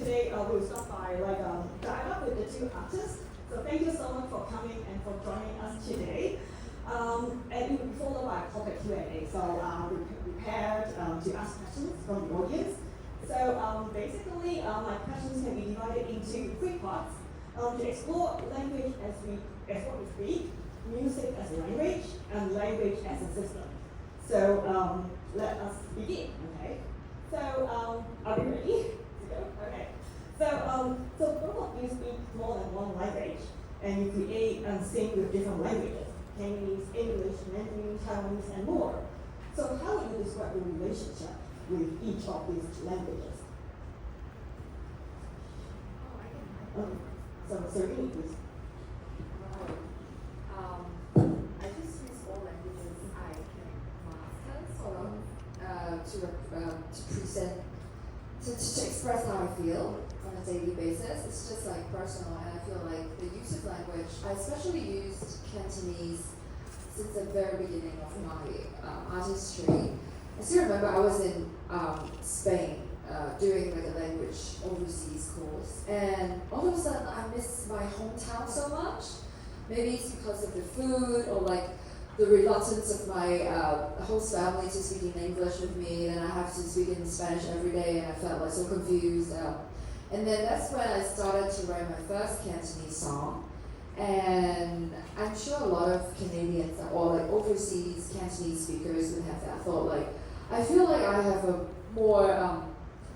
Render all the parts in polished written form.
today we'll start by dialogue with the two artists. So thank you so much for coming and for joining us today. And it will be followed by a topic Q&A. So we prepared to ask questions from the audience. So basically, my questions can be divided into three parts. To explore language as what we speak, music as a language, and language as a system. So let us begin, okay? So are we ready to go? Okay. So both of you speak more than one language, and you create and sing with different languages: Chinese, English, Mandarin, Taiwanese, and more. So how would you describe the relationship with each of these languages? So Serrini, please. I just use all languages I can master, sort of, to present, to express how I feel on a daily basis. It's just like personal, and I feel like the use of language, I especially used Cantonese since the very beginning of my artistry. I still remember I was in Spain doing like a language overseas course, and all of a sudden I miss my hometown so much. Maybe it's because of the food, or like the reluctance of my host family to speak in English with me, and I have to speak in Spanish every day, and I felt like so confused. And then that's when I started to write my first Cantonese song. And I'm sure a lot of Canadians or like overseas Cantonese speakers would have that thought. Like, I feel like I have a more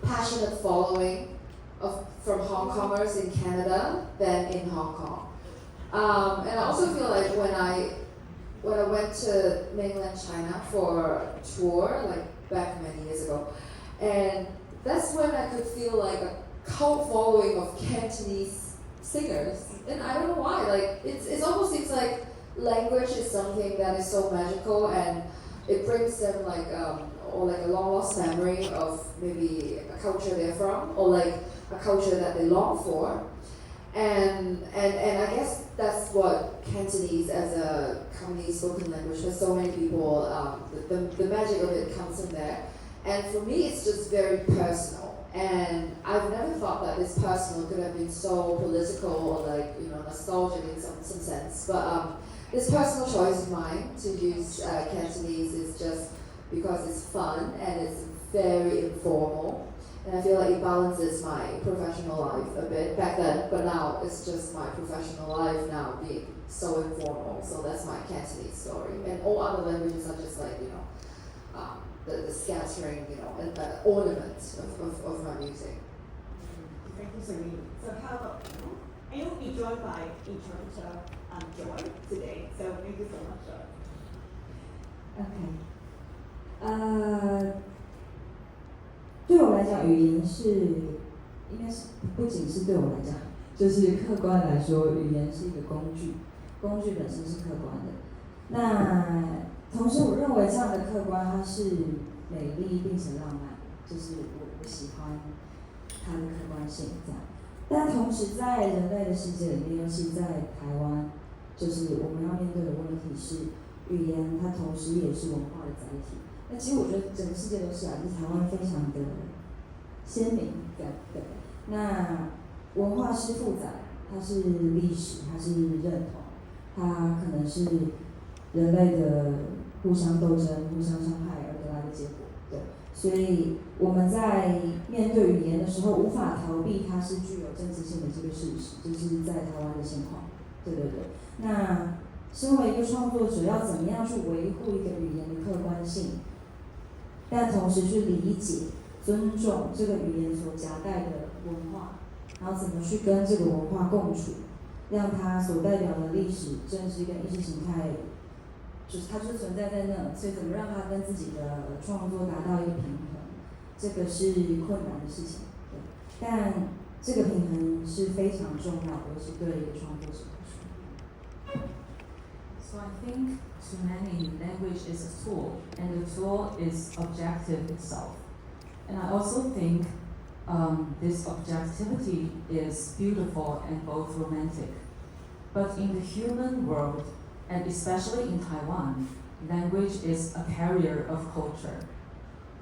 passionate following from Hong Kongers in Canada than in Hong Kong. And I also feel like when I went to mainland China for a tour, like back many years ago, and that's when I could feel like a cult following of Cantonese singers. And I don't know why, like it's almost seems like language is something that is so magical, and it brings them like or like a long lost memory of maybe a culture they're from, or like a culture that they long for. And I guess that's what Cantonese as a commonly spoken language for so many people, the magic of it comes from there. And for me, it's just very personal. And I've never thought that this personal could have been so political or like, nostalgic in some sense. But this personal choice of mine to use Cantonese is just because it's fun and it's very informal. And I feel like it balances my professional life a bit back then, but now it's just my professional life now being so informal. So that's my Cantonese story. And all other languages are just like, the scattering, and the ornaments of my music. Thank you, Serrini. So how about you? And you'll be joined by interpreter Joy today. So thank you so much, Joy. Okay. 对我来讲，语言应该是不仅是对我来讲，就是客观来说，语言是一个工具，工具本身是客观的。那同时，我认为这样的客观它是美丽并且浪漫，就是我喜欢它的客观性这样。但同时，在人类的世界里面，尤其在台湾，就是我们要面对的问题是，语言它同时也是文化的载体。那其实我觉得整个世界都是就是台湾非常的鲜明，对。那文化是负载，它是历史，它是认同，它可能是人类的互相斗争、互相伤害而得来的结果，对。所以我们在面对语言的时候，无法逃避它是具有政治性的这个事实，就是在台湾的现况，对。那身为一个创作者，要怎么样去维护一个语言的客观性？但同时去理解、尊重这个语言所夹带的文化，然后怎么去跟这个文化共处，让它所代表的历史、政治跟意识形态，就是它就存在在那，所以怎么让它跟自己的创作达到一个平衡，这个是困难的事情，对。但这个平衡是非常重要的，尤其对一个创作者来说。So I think to many, language is a tool, and the tool is objective itself. And I also think this objectivity is beautiful and both romantic. But in the human world, and especially in Taiwan, language is a carrier of culture.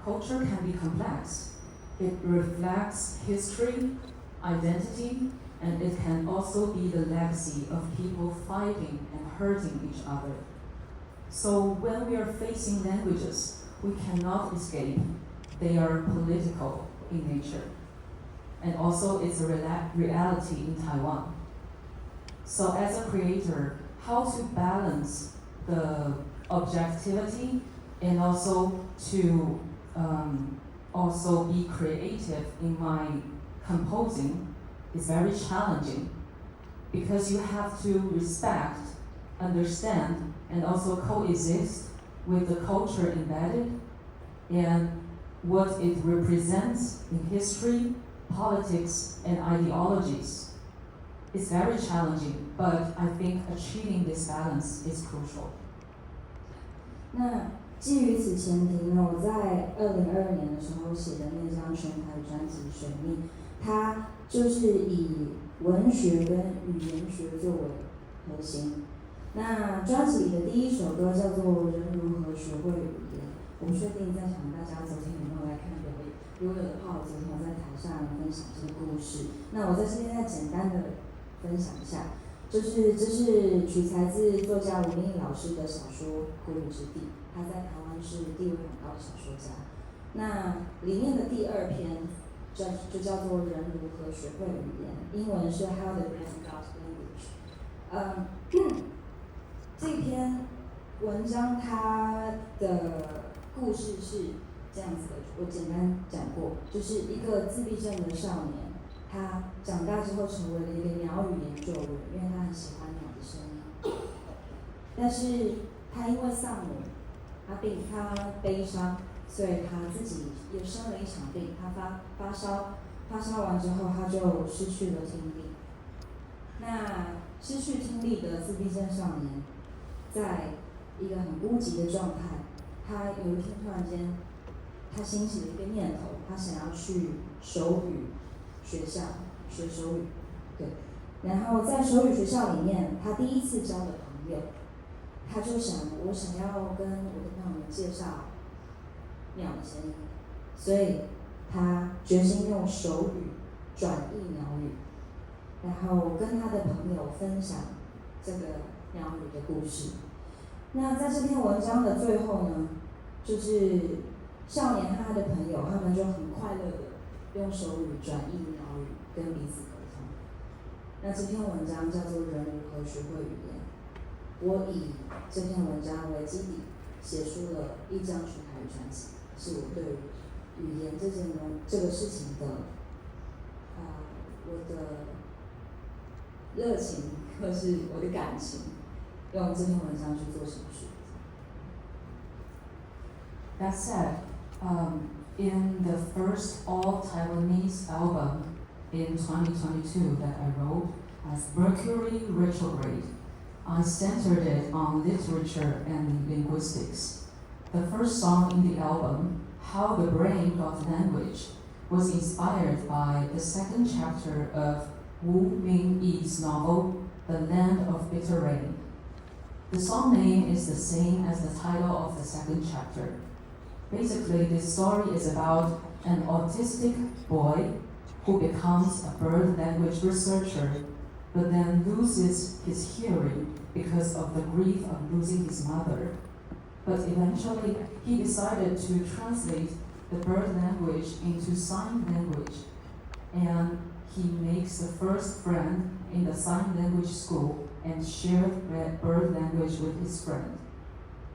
Culture can be complex. It reflects history, identity, and it can also be the legacy of people fighting and hurting each other. So when we are facing languages, we cannot escape. They are political in nature. And also it's a reality in Taiwan. So as a creator, how to balance the objectivity and also to also be creative in my composing is very challenging, because you have to respect, understand, and also coexist with the culture embedded and what it represents in history, politics, and ideologies. It's very challenging, but I think achieving this balance is crucial. 那基于此前提呢，我在2022年的时候写的那张全台专辑《水逆》，它就是以文学跟语言学作为核心。那专辑里的第一首歌叫做《人如何学会语言》，我不确定在场大家昨天有没有来看表演，如果有的话，我昨天在台上分享这个故事。那我在这边再简单的分享一下。这是取材自作家吴明义老师的小说《孤独之地》，他在台湾是地位很高的小说家。那里面的第2篇就叫做《人如何学会语言》，英文是 How the Brain Got Language。这篇文章它的故事是这样子的，我简单讲过，就是一个自闭症的少年。他长大之后成为了一个鸟语研究员，因为他很喜欢鸟的声音。但是他因为丧母，他悲伤，所以他自己也生了一场病。他发烧完之后，他就失去了听力。那失去听力的自闭症少年，在一个很孤寂的状态，他有一天突然间，他兴起了一个念头，他想要去手语学校学手语，对。然后在手语学校里面，他第一次交的朋友，他就想，我想要跟我的朋友们介绍鸟的声音，所以他决心用手语转译鸟语，然后跟他的朋友分享这个鸟语的故事。那在这篇文章的最后呢，就是少年和他的朋友，他们就很快乐的用手语转译鸟语跟彼此沟通。那这篇文章叫做《人如何学会语言》，我以这篇文章为基底，写出了一张全台语专辑，是我对语言这个事情的，我的热情或是我的感情，用这篇文章去做陈述。That said, in the first all-Taiwanese album in 2022 that I wrote as Mercury Retrograde, I centered it on literature and linguistics. The first song in the album, How the Brain Got Language, was inspired by the second chapter of Wu Mingyi's novel, The Land of Bitter Rain. The song name is the same as the title of the second chapter. Basically, this story is about an autistic boy who becomes a bird language researcher, but then loses his hearing because of the grief of losing his mother. But eventually, he decided to translate the bird language into sign language, and he makes the first friend in the sign language school and shared bird language with his friend.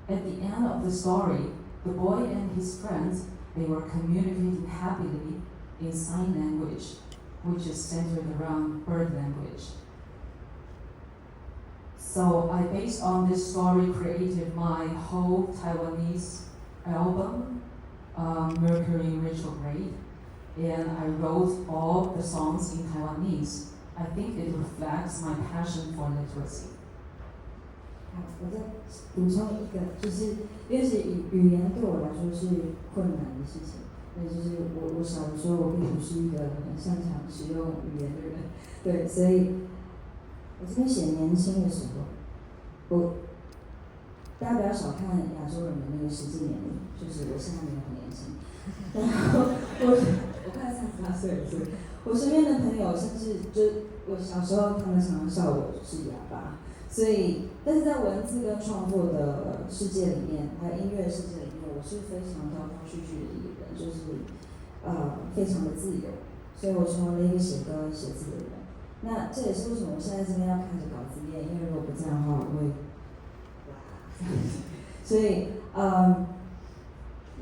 At the end of the story, the boy and his friends, they were communicating happily in sign language, which is centered around bird language. So I, based on this story, created my whole Taiwanese album, Mercury Retrograde, and I wrote all the songs in Taiwanese. I think it reflects my passion for literacy. 好，我再补充一个，就是因为是语言对我来说是困难的事情，那就是我小的时候我并不是一个很擅长使用语言的人，对，所以我这边写年轻的时候，大家不要小看亚洲人的那个实际年龄，就是我现在没有很年轻，然后我快38岁了，所以我身边的朋友，甚至就我小时候，他们常常笑我是哑巴。所以，但是在文字跟创作的世界里面，还有音乐世界里面，我是非常断断续续的一个人，就是非常的自由。所以我成为了一个写歌写字的人。那这也是为什么我现在这边要看着稿子念，因为如果不这样的话，我会所以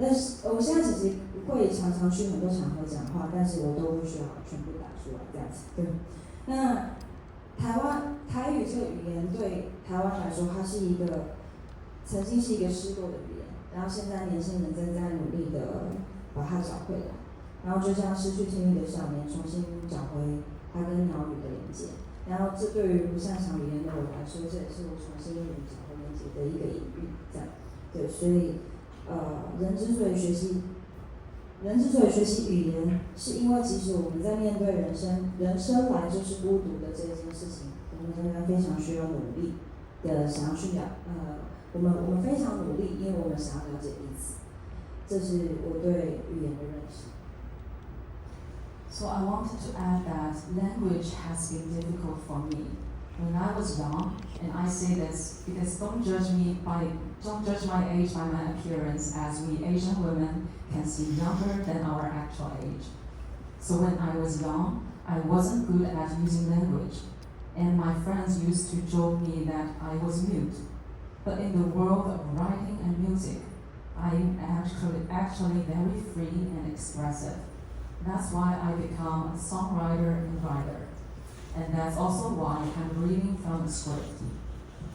但是我现在其实会常常去很多场合讲话，但是我都不需要全部打出来这样子。对，那台语这个语言对台湾来说，它是一个曾经是一个失落的语言，然后现在年轻人正在努力的把它找回来，然后就像失去听力的少年重新找回它跟鸟语的连接。然后这对于不擅长语言的我来说，这也是我重新与找回连接的一个隐喻。这样，对，所以人之所以学习语言，是因为其实我们在面对人生来就是孤独的这件事情，我们仍然非常需要努力的想要去我们非常努力，因为我们想要了解彼此。这是我对语言的认识。So I wanted to add that language has been difficult for me. When I was young, and I say this because don't judge my age by my appearance, as we Asian women can seem younger than our actual age. So when I was young, I wasn't good at using language, and my friends used to joke me that I was mute. But in the world of writing and music, I am actually very free and expressive. That's why I become a songwriter and writer. And that's also why I'm reading from a script.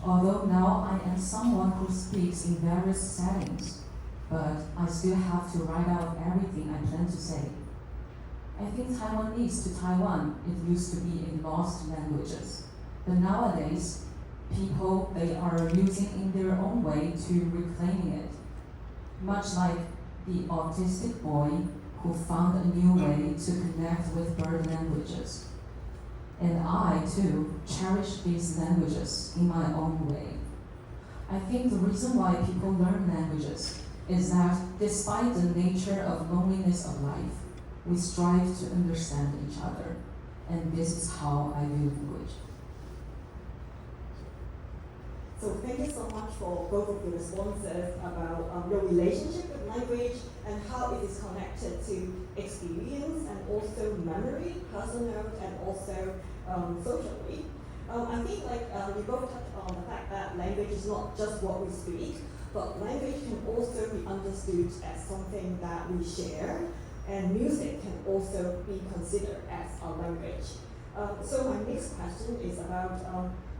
Although now I am someone who speaks in various settings, but I still have to write out everything I plan to say. I think Taiwanese to Taiwan, it used to be in lost languages. But nowadays, people, they are using in their own way to reclaiming it. Much like the autistic boy who found a new way to connect with bird languages. And I, too, cherish these languages in my own way. I think the reason why people learn languages is that despite the nature of loneliness of life, we strive to understand each other. And this is how I view language. So thank you so much for both of your responses about your relationship with language and how it is connected to experience and also memory, personal and also socially. I think we both touched on the fact that language is not just what we speak, but language can also be understood as something that we share, and music can also be considered as a language. So my next question is about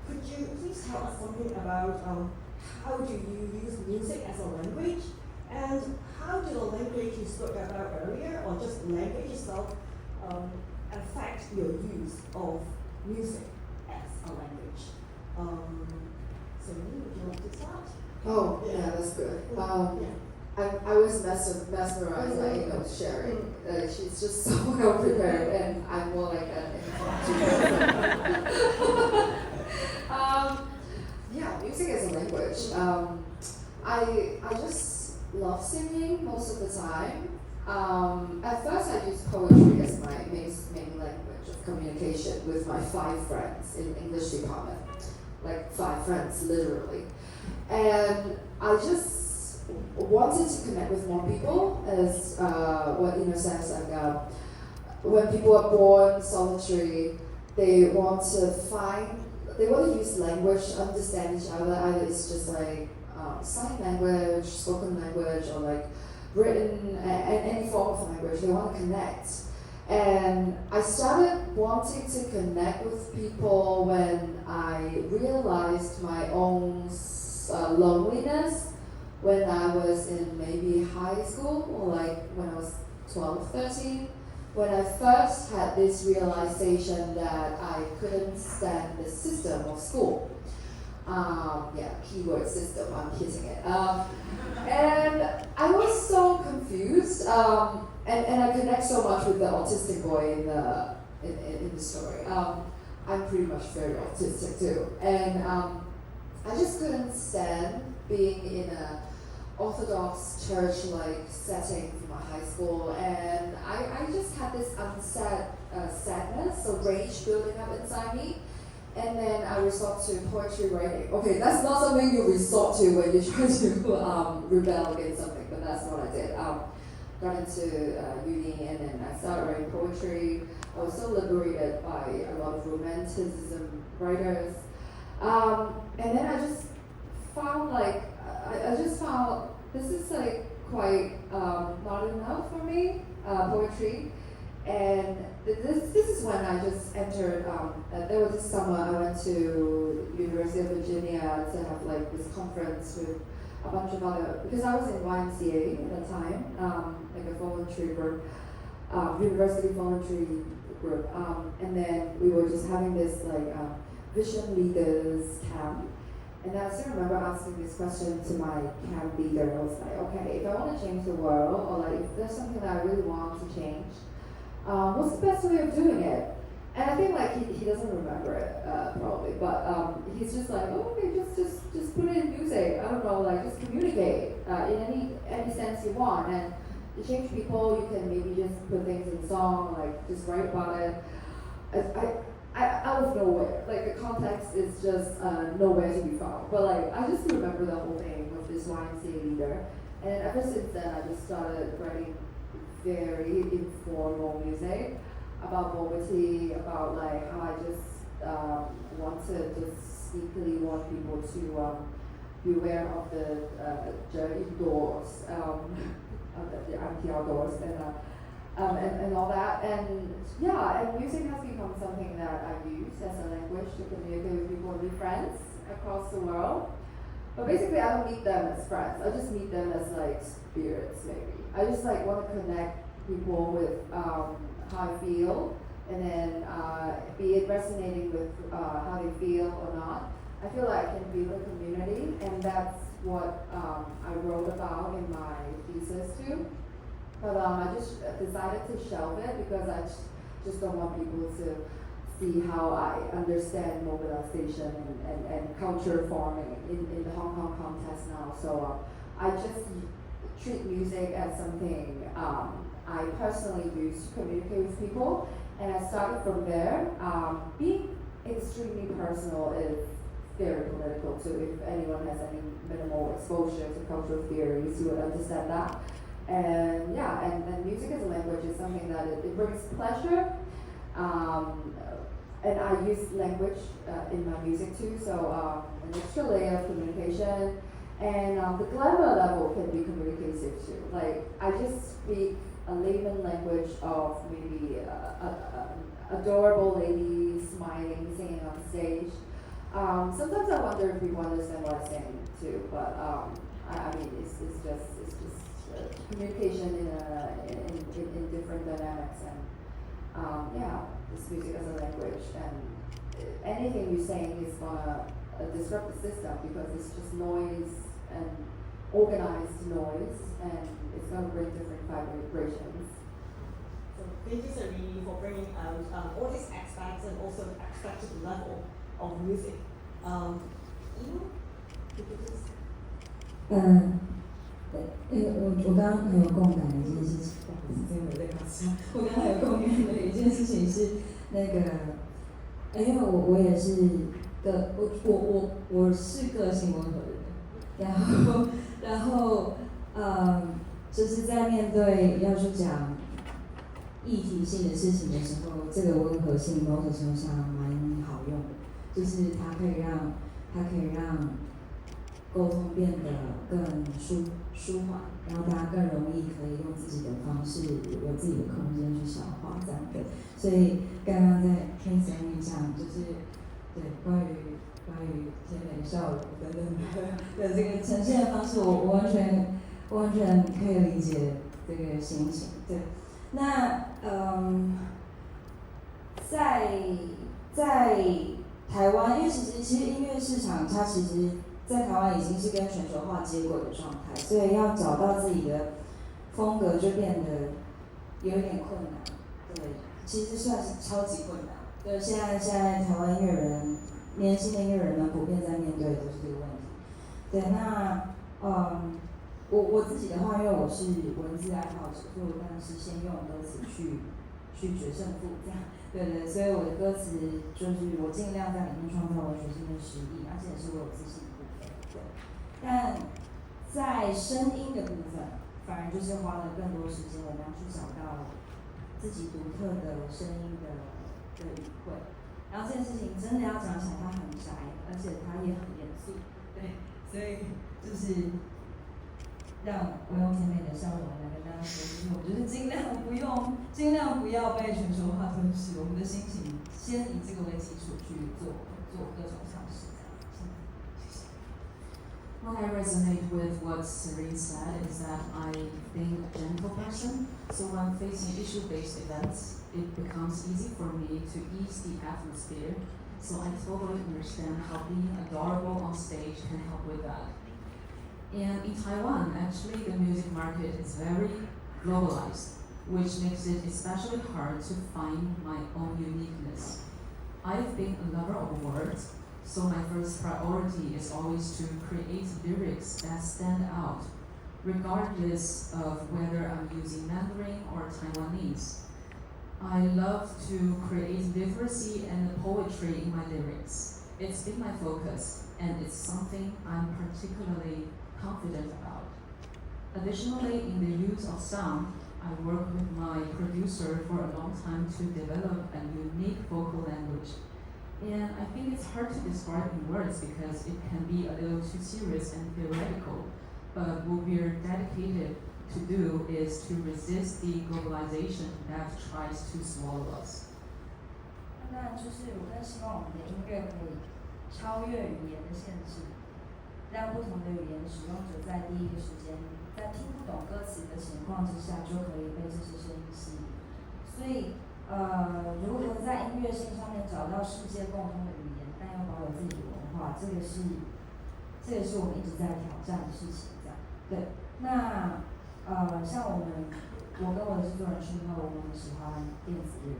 could you please tell us something about how do you use music as a language, and how do the language you spoke about earlier, or just language itself, affect your use of music as a language? Serrini, would you like to start? Oh, yeah, that's good. I was mesmerized by Enno's sharing. She's just so well prepared, and I'm more like an yeah, music as a language. I just love singing most of the time. At first, I used poetry as my main language of communication with my 5 friends in English department, like 5 friends, literally. And I just wanted to connect with more people, as what Enno says, like when people are born solitary, they want to use language to understand each other. Either it's just like sign language, spoken language, or like written, any form of language. They want to connect. And I started wanting to connect with people when I realized my own loneliness when I was in maybe high school, or like when I was 12, 13. When I first had this realization that I couldn't stand the system of school. Keyword system, I'm hitting it. And I was so confused, and I connect so much with the autistic boy in the story. I'm pretty much very autistic too. And I just couldn't stand being in a Orthodox church-like setting for my high school, and I just had this sadness, so rage building up inside me. And then I resort to poetry writing. Okay, that's not something you resort to when you try to rebel against something, but that's what I did. Got into uni, and then I started writing poetry. I was so liberated by a lot of romanticism writers. And then I just found I just found this is like quite not enough for me, poetry. And this is when I just entered, there was this summer I went to University of Virginia to have like this conference with a bunch of other, because I was in YMCA at the time, like a voluntary group, university voluntary group. And then we were just having this like vision leaders camp. And I still remember asking this question to my camp leader. I was like, okay, if I want to change the world, or like if there's something that I really want to change, what's the best way of doing it? And I think like he doesn't remember it probably, but he's just like, oh, okay, just put it in music. I don't know, like just communicate in any sense you want. And to change people, you can maybe just put things in song, like just write about it. I out of nowhere, like the context is just nowhere to be found. But like I just remember the whole thing with this YMCA leader, and ever since then I just started writing very informal music about poverty, about like how I just want to just sneakily want people to be aware of the indoors, the anti-outdoors, and all that. And yeah, and music has become something that I use as a language to communicate with people and be friends across the world. But basically, I don't meet them as friends. I just meet them as like spirits, maybe. I just like want to connect people with how I feel, and then be it resonating with how they feel or not. I feel like I can build a community, and that's what I wrote about in my thesis too. But I just decided to shelve it because I just don't want people to see how I understand mobilization and culture forming in the Hong Kong context now. So I just treat music as something I personally use to communicate with people, and I started from there. Being extremely personal is very political too. If anyone has any minimal exposure to cultural theories, you would understand that. And yeah, and music as a language is something that it brings pleasure. And I use language in my music too, so an extra layer of communication. And the glamour level can be communicative too. Like, I just speak a layman language of maybe adorable lady smiling, singing on stage. Sometimes I wonder if people understand what I sing too, but I mean, it's just communication in different dynamics, and yeah, this music as a language, and anything you're saying is gonna disrupt the system because it's just noise and organized noise, and it's gonna bring different vibrations. So thank you, Serrini, for bringing out all these aspects and also the abstract level of music. Enno, could you please? 我刚刚很有共感的一件事情，真的在搞笑。我刚刚很有共感的一件事情是那个，因为我也是我是个性温和的人，然后就是在面对要去讲议题性的事情的时候，这个温和性某种程度上蛮好用的，就是它可以让沟通变得更舒缓，然后大家更容易可以用自己的方式，有自己的空间去消化这样的。所以刚刚在听Serrini讲，就是对关于甜美笑容等等的这个呈现的方式，我完全可以理解这个心情。对，那在台湾，因为其实音乐市场它其实在台湾已经是跟全球化接轨的状态，所以要找到自己的风格就变得有一点困难。对，其实算是超级困难。对，现在台湾音乐人，年轻的音乐人们普遍在面对的都是这个问题。对，那我自己的话，因为我是文字爱好者，所以我当然是先用歌词去决胜负这样。对对，所以我的歌词就是我尽量在里面创造文学性的诗意，而且也是我有自信的部分。对，但在声音的部分，反而就是花了更多时间，我们要去找到自己独特的声音的语汇。然后这件事情真的要讲起来，它很宅，而且它也很严肃。对，所以就是让我用甜美的笑容来跟大家说，就是我们就是尽量不要被全球化吞噬，我们的心情先以这个为基础去做各种尝试，这样。What I resonate with what Serrini said is that I'm being a gentle person, so when facing issue-based events, it becomes easy for me to ease the atmosphere, so I totally understand how being adorable on stage can help with that. And in Taiwan, actually, the music market is very globalized, which makes it especially hard to find my own uniqueness. I've been a lover of words, so my first priority is always to create lyrics that stand out, regardless of whether I'm using Mandarin or Taiwanese. I love to create literacy and poetry in my lyrics. It's been my focus, and it's something I'm particularly confident about. Additionally, in the use of sound, I worked with my producer for a long time to develop a unique vocal language. And I think it's hard to describe in words because it can be a little too serious and theoretical. But what we're dedicated to do is to resist the globalization that tries to swallow us. 那就是我更希望我们的音乐可以超越语言的限制，让不同的语言使用者在第一个时间，在听不懂歌词的情况之下，就可以被这些声音吸引。所以，如何在音乐性上面找到世界共通的语言，但又保有自己的文化，这个是我们一直在挑战的事情。这样，对。那像我跟我的制作人说呢，我们很喜欢电子乐，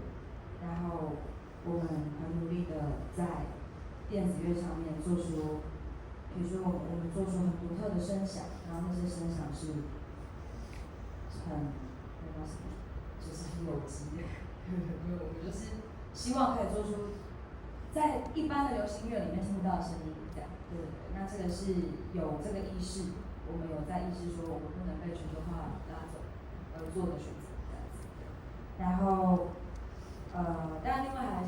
然后我们很努力的在电子乐上面做出，比如说我们做出很独特的声响，然后那些声响是很就是很有机的，因为我们就是希望可以做出在一般的流行乐里面听不到的声音，这样，对对对。那这个是有这个意识，我们有在意识说我们不能被全球化拉走而做的选择，这样子。然后，当然另外还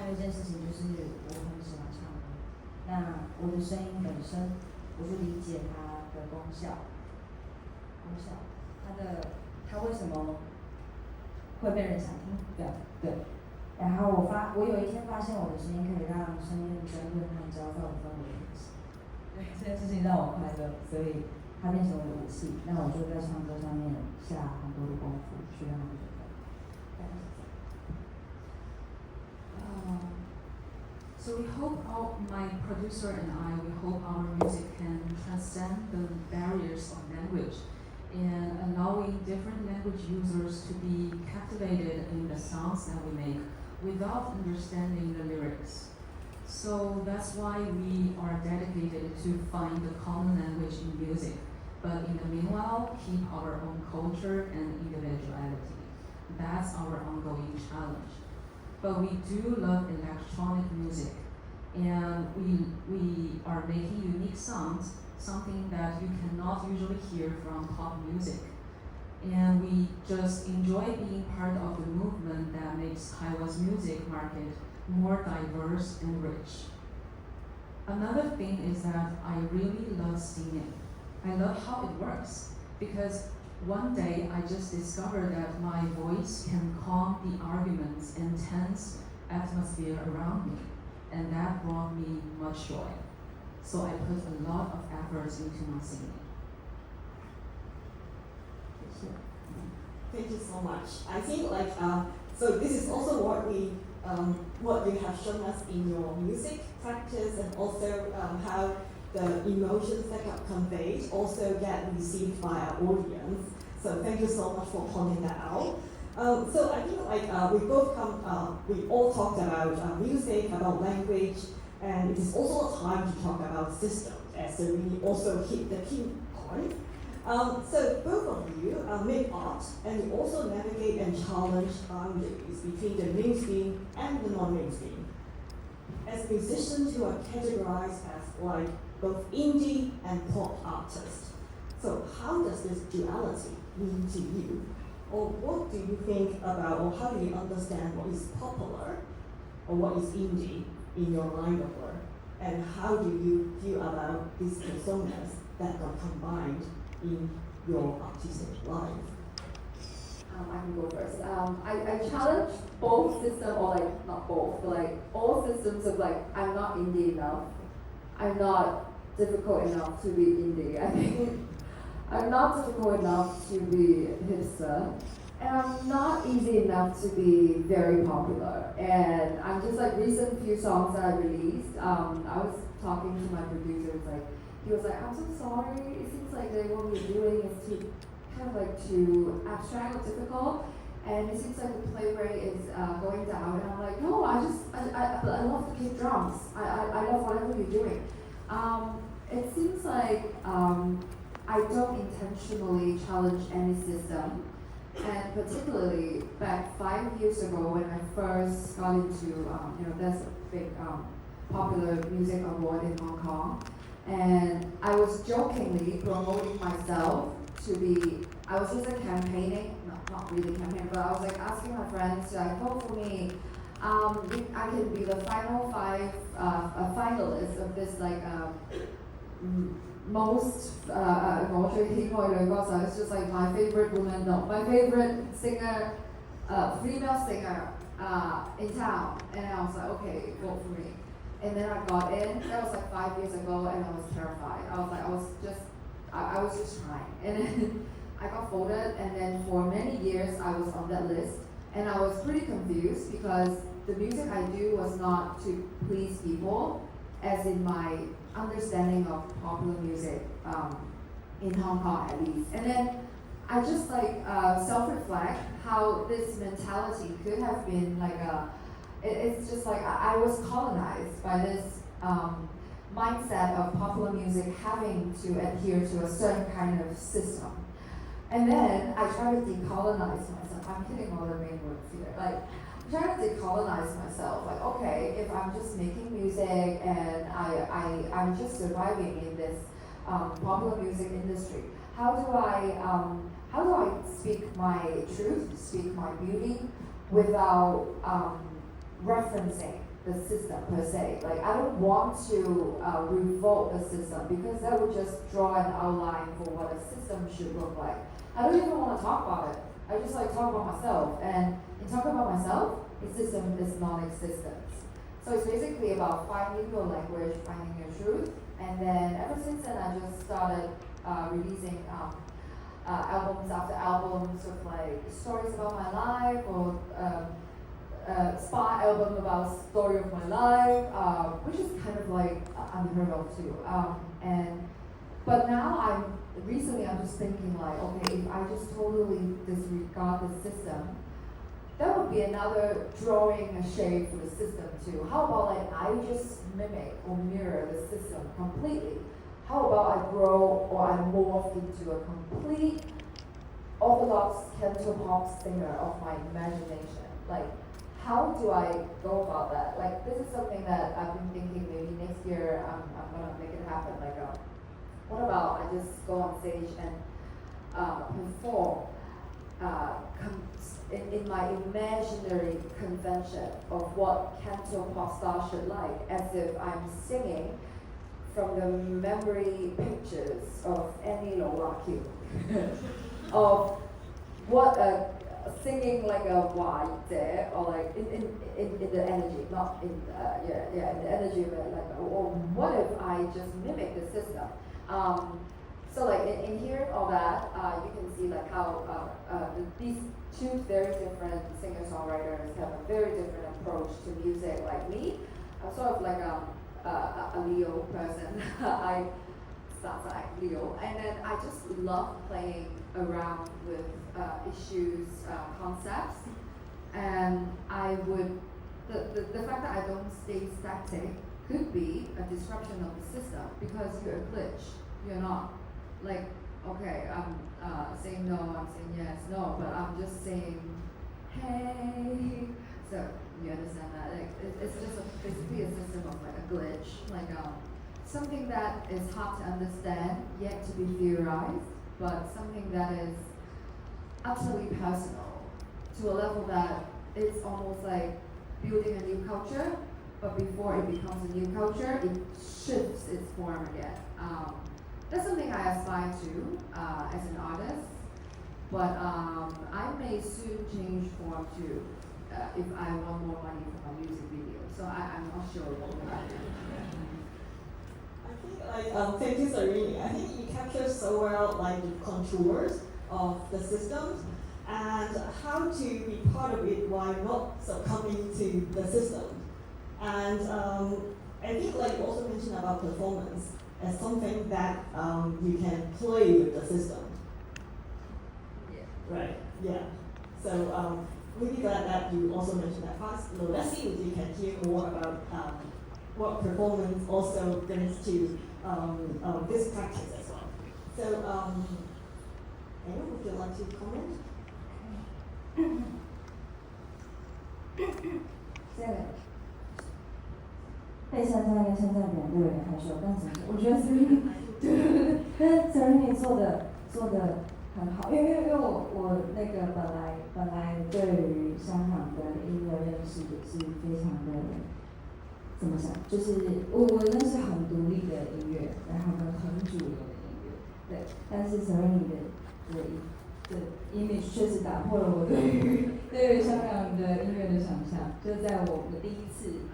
有一件事情就是我很喜欢唱歌，那我的声音本身，我就理解它的功效，它为什么会被人想听，对。然后我有一天发现我的声音可以让声音争论和焦躁的氛围平息，对，这件事情让我快乐，所以它变成我的武器。那我就在唱歌上面下很多的功夫，去让它觉得。So we hope my producer and we hope our music can transcend the barriers of language and allowing different language users to be captivated in the sounds that we make without understanding the lyrics. So that's why we are dedicated to find the common language in music, but in the meanwhile, keep our own culture and individuality. That's our ongoing challenge. But we do love electronic music, and we are making unique sounds, something that you cannot usually hear from pop music. And we just enjoy being part of the movement that makes Taiwan's music market more diverse and rich. Another thing is that I really love singing. I love how it works, because one day I just discovered that my voice can calm the arguments and tense atmosphere around me, and that brought me much joy. So I put a lot of efforts into my singing. Thank you so much. I think so this is also what you have shown us in your music practice, and also how the emotions that are conveyed also get received by our audience. So thank you so much for pointing that out. So I think we all talked about music, about language, and it is also a time to talk about systems, as Serrini also hit the key point. So both of you make art, and you also navigate and challenge boundaries between the mainstream and the non-mainstream. As musicians, you are categorized as like both indie and pop artists. So how does this duality mean to you? Or what do you think about, or how do you understand what is popular or what is indie in your line of work? And how do you feel about these personas that are combined in your artistic life? I can go first. I challenge both systems, or like not both, but like all systems of like I'm not indie enough. I'm not difficult enough to be indie. I think I'm not difficult enough to be hipster, and I'm not easy enough to be very popular. And I'm just like recent few songs that I released. I was talking to my producer. It's like he was like, I'm so sorry. It seems like that what we're doing is too kind of like too abstract or difficult, and it seems like the play rate is going down. And I'm like, no, I love to kick drums. I love whatever you're doing. It seems like I don't intentionally challenge any system, and particularly back 5 years ago when I first got into, there's a big popular music award in Hong Kong, and I was jokingly promoting myself to be, I was just like campaigning, not really campaigning, but I was like asking my friends to like vote for me. I can be the final five finalists of this like most 我最喜愛女歌手. It's just like my favorite woman, no, my favorite singer, female singer in town. And I was like, okay, vote for me. And then I got in. That was like 5 years ago, and I was terrified. I was just trying. And then I got voted, and then for many years I was on that list. And I was pretty confused because the music I do was not to please people, as in my understanding of popular music in Hong Kong at least. And then I just like self-reflect how this mentality could have been like it's just like I was colonized by this mindset of popular music having to adhere to a certain kind of system. And then I try to decolonize myself. I'm hitting all the main words here. Like, I'm trying to decolonize myself. Like, okay, if I'm just making music and I'm just surviving in this popular music industry, how do I speak my truth, speak my beauty, without referencing the system per se? Like, I don't want to revolt the system because that would just draw an outline for what a system should look like. I don't even want to talk about it. I just like talk about myself, and in talking about myself, the system is non-existent. So it's basically about finding your language, finding your truth, and then ever since then I just started releasing albums after albums with like stories about my life, or spa album about story of my life, which is kind of like unheard of too. But now recently I'm just thinking like, okay, if I just totally disregard the system, that would be another drawing a shape for the system too. How about like I just mimic or mirror the system completely? How about I grow or I morph into a complete orthodox cantopop singer of my imagination? Like, how do I go about that? Like, this is something that I've been thinking maybe next year I'm gonna make it happen. Like, what about I just go on stage and perform in my imaginary convention of what cantopop style should like, as if I'm singing from the memory pictures of Annie Wu of what singing like a white there, or like in the energy, not in in the energy of it, like, or what if I just mimic the system? So like in hearing all that, you can see like how these two very different singer-songwriters have a very different approach to music. Like me, I'm sort of like a Leo person. I start like Leo, and then I just love playing around with issues, concepts, and I would the fact that I don't stay static could be a disruption of the system, because you're a glitch. You're not like okay, I'm saying no, I'm saying yes, no, but I'm just saying, hey. So you understand that? Like it's just basically a system of like a glitch, like something that is hard to understand yet to be theorized, but something that is utterly personal to a level that it's almost like building a new culture, but before it becomes a new culture, it shifts its form again. That's something I aspire to as an artist, but I may soon change form too if I want more money for my music video. So I'm not sure what will happen. I think thank you, Serrini. I think you captured so well like the contours of the system and how to be part of it while not succumbing to the system. And I think like you also mentioned about performance as something that you can play with the system. Yeah. Right. Yeah. So really glad that you also mentioned that part. So let's see if you can hear more about what performance also brings to this practice as well. So, Anna, would you like to comment? 这个被称赞跟称赞别人都有点害羞，但是我觉得 Serrini 对，但是 Serrini 做的很好，因为我那个本来对于香港的音乐认识也是非常的怎么讲，就是我认识很独立的音乐，然后很主流的音乐，对，但是 Serrini 的 image 确实打破了我对于香港的音乐的想象，就在我的第一次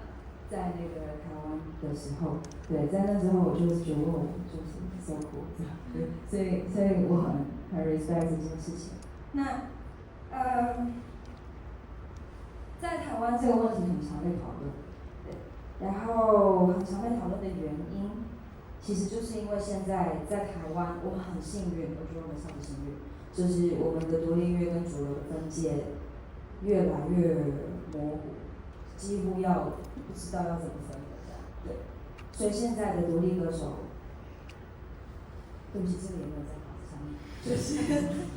在那个台湾的时候，对，在那时候我就是觉得我就是 so cool 这样，对，所以我很 respect 这件事情。那在台湾这个问题很常被讨论，对，然后很常被讨论的原因，其实就是因为现在在台湾我们很幸运，我觉得我们超级幸运。就是我们的独立音乐跟主流的分界越来越模糊，几乎要不知道要怎么分了这样。对，所以现在的独立歌手，对不起，这个也没有在稿子上面。就是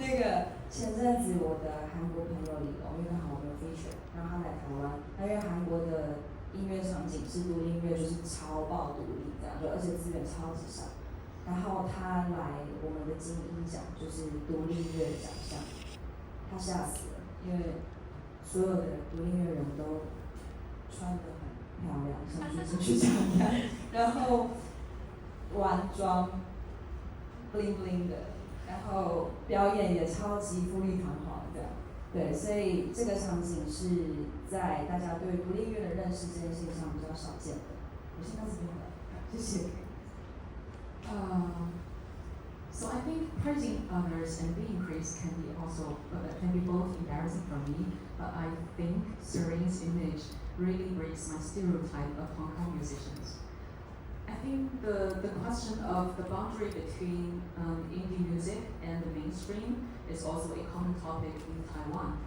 那个前阵子我的韩国朋友李龙，因为他好我们有 feature， 然后他来台湾，那因为韩国的音乐场景是独立音乐，就是超爆独立这样，就而且资源超级少。然后他来我们的金鹰奖，就是独立音乐奖项，他吓死了，因为所有的独立音乐人都穿得很漂亮，像去金曲奖一样，然后玩妆 bling bling 的，然后表演也超级富丽堂皇的，对，所以这个场景是在大家对独立音乐的认识这件事情上比较少见的。我先到这边了，谢谢。So I think praising others and being praised can be both embarrassing for me, but I think Serrini's image really breaks my stereotype of Hong Kong musicians. I think the question of the boundary between indie music and the mainstream is also a common topic in Taiwan.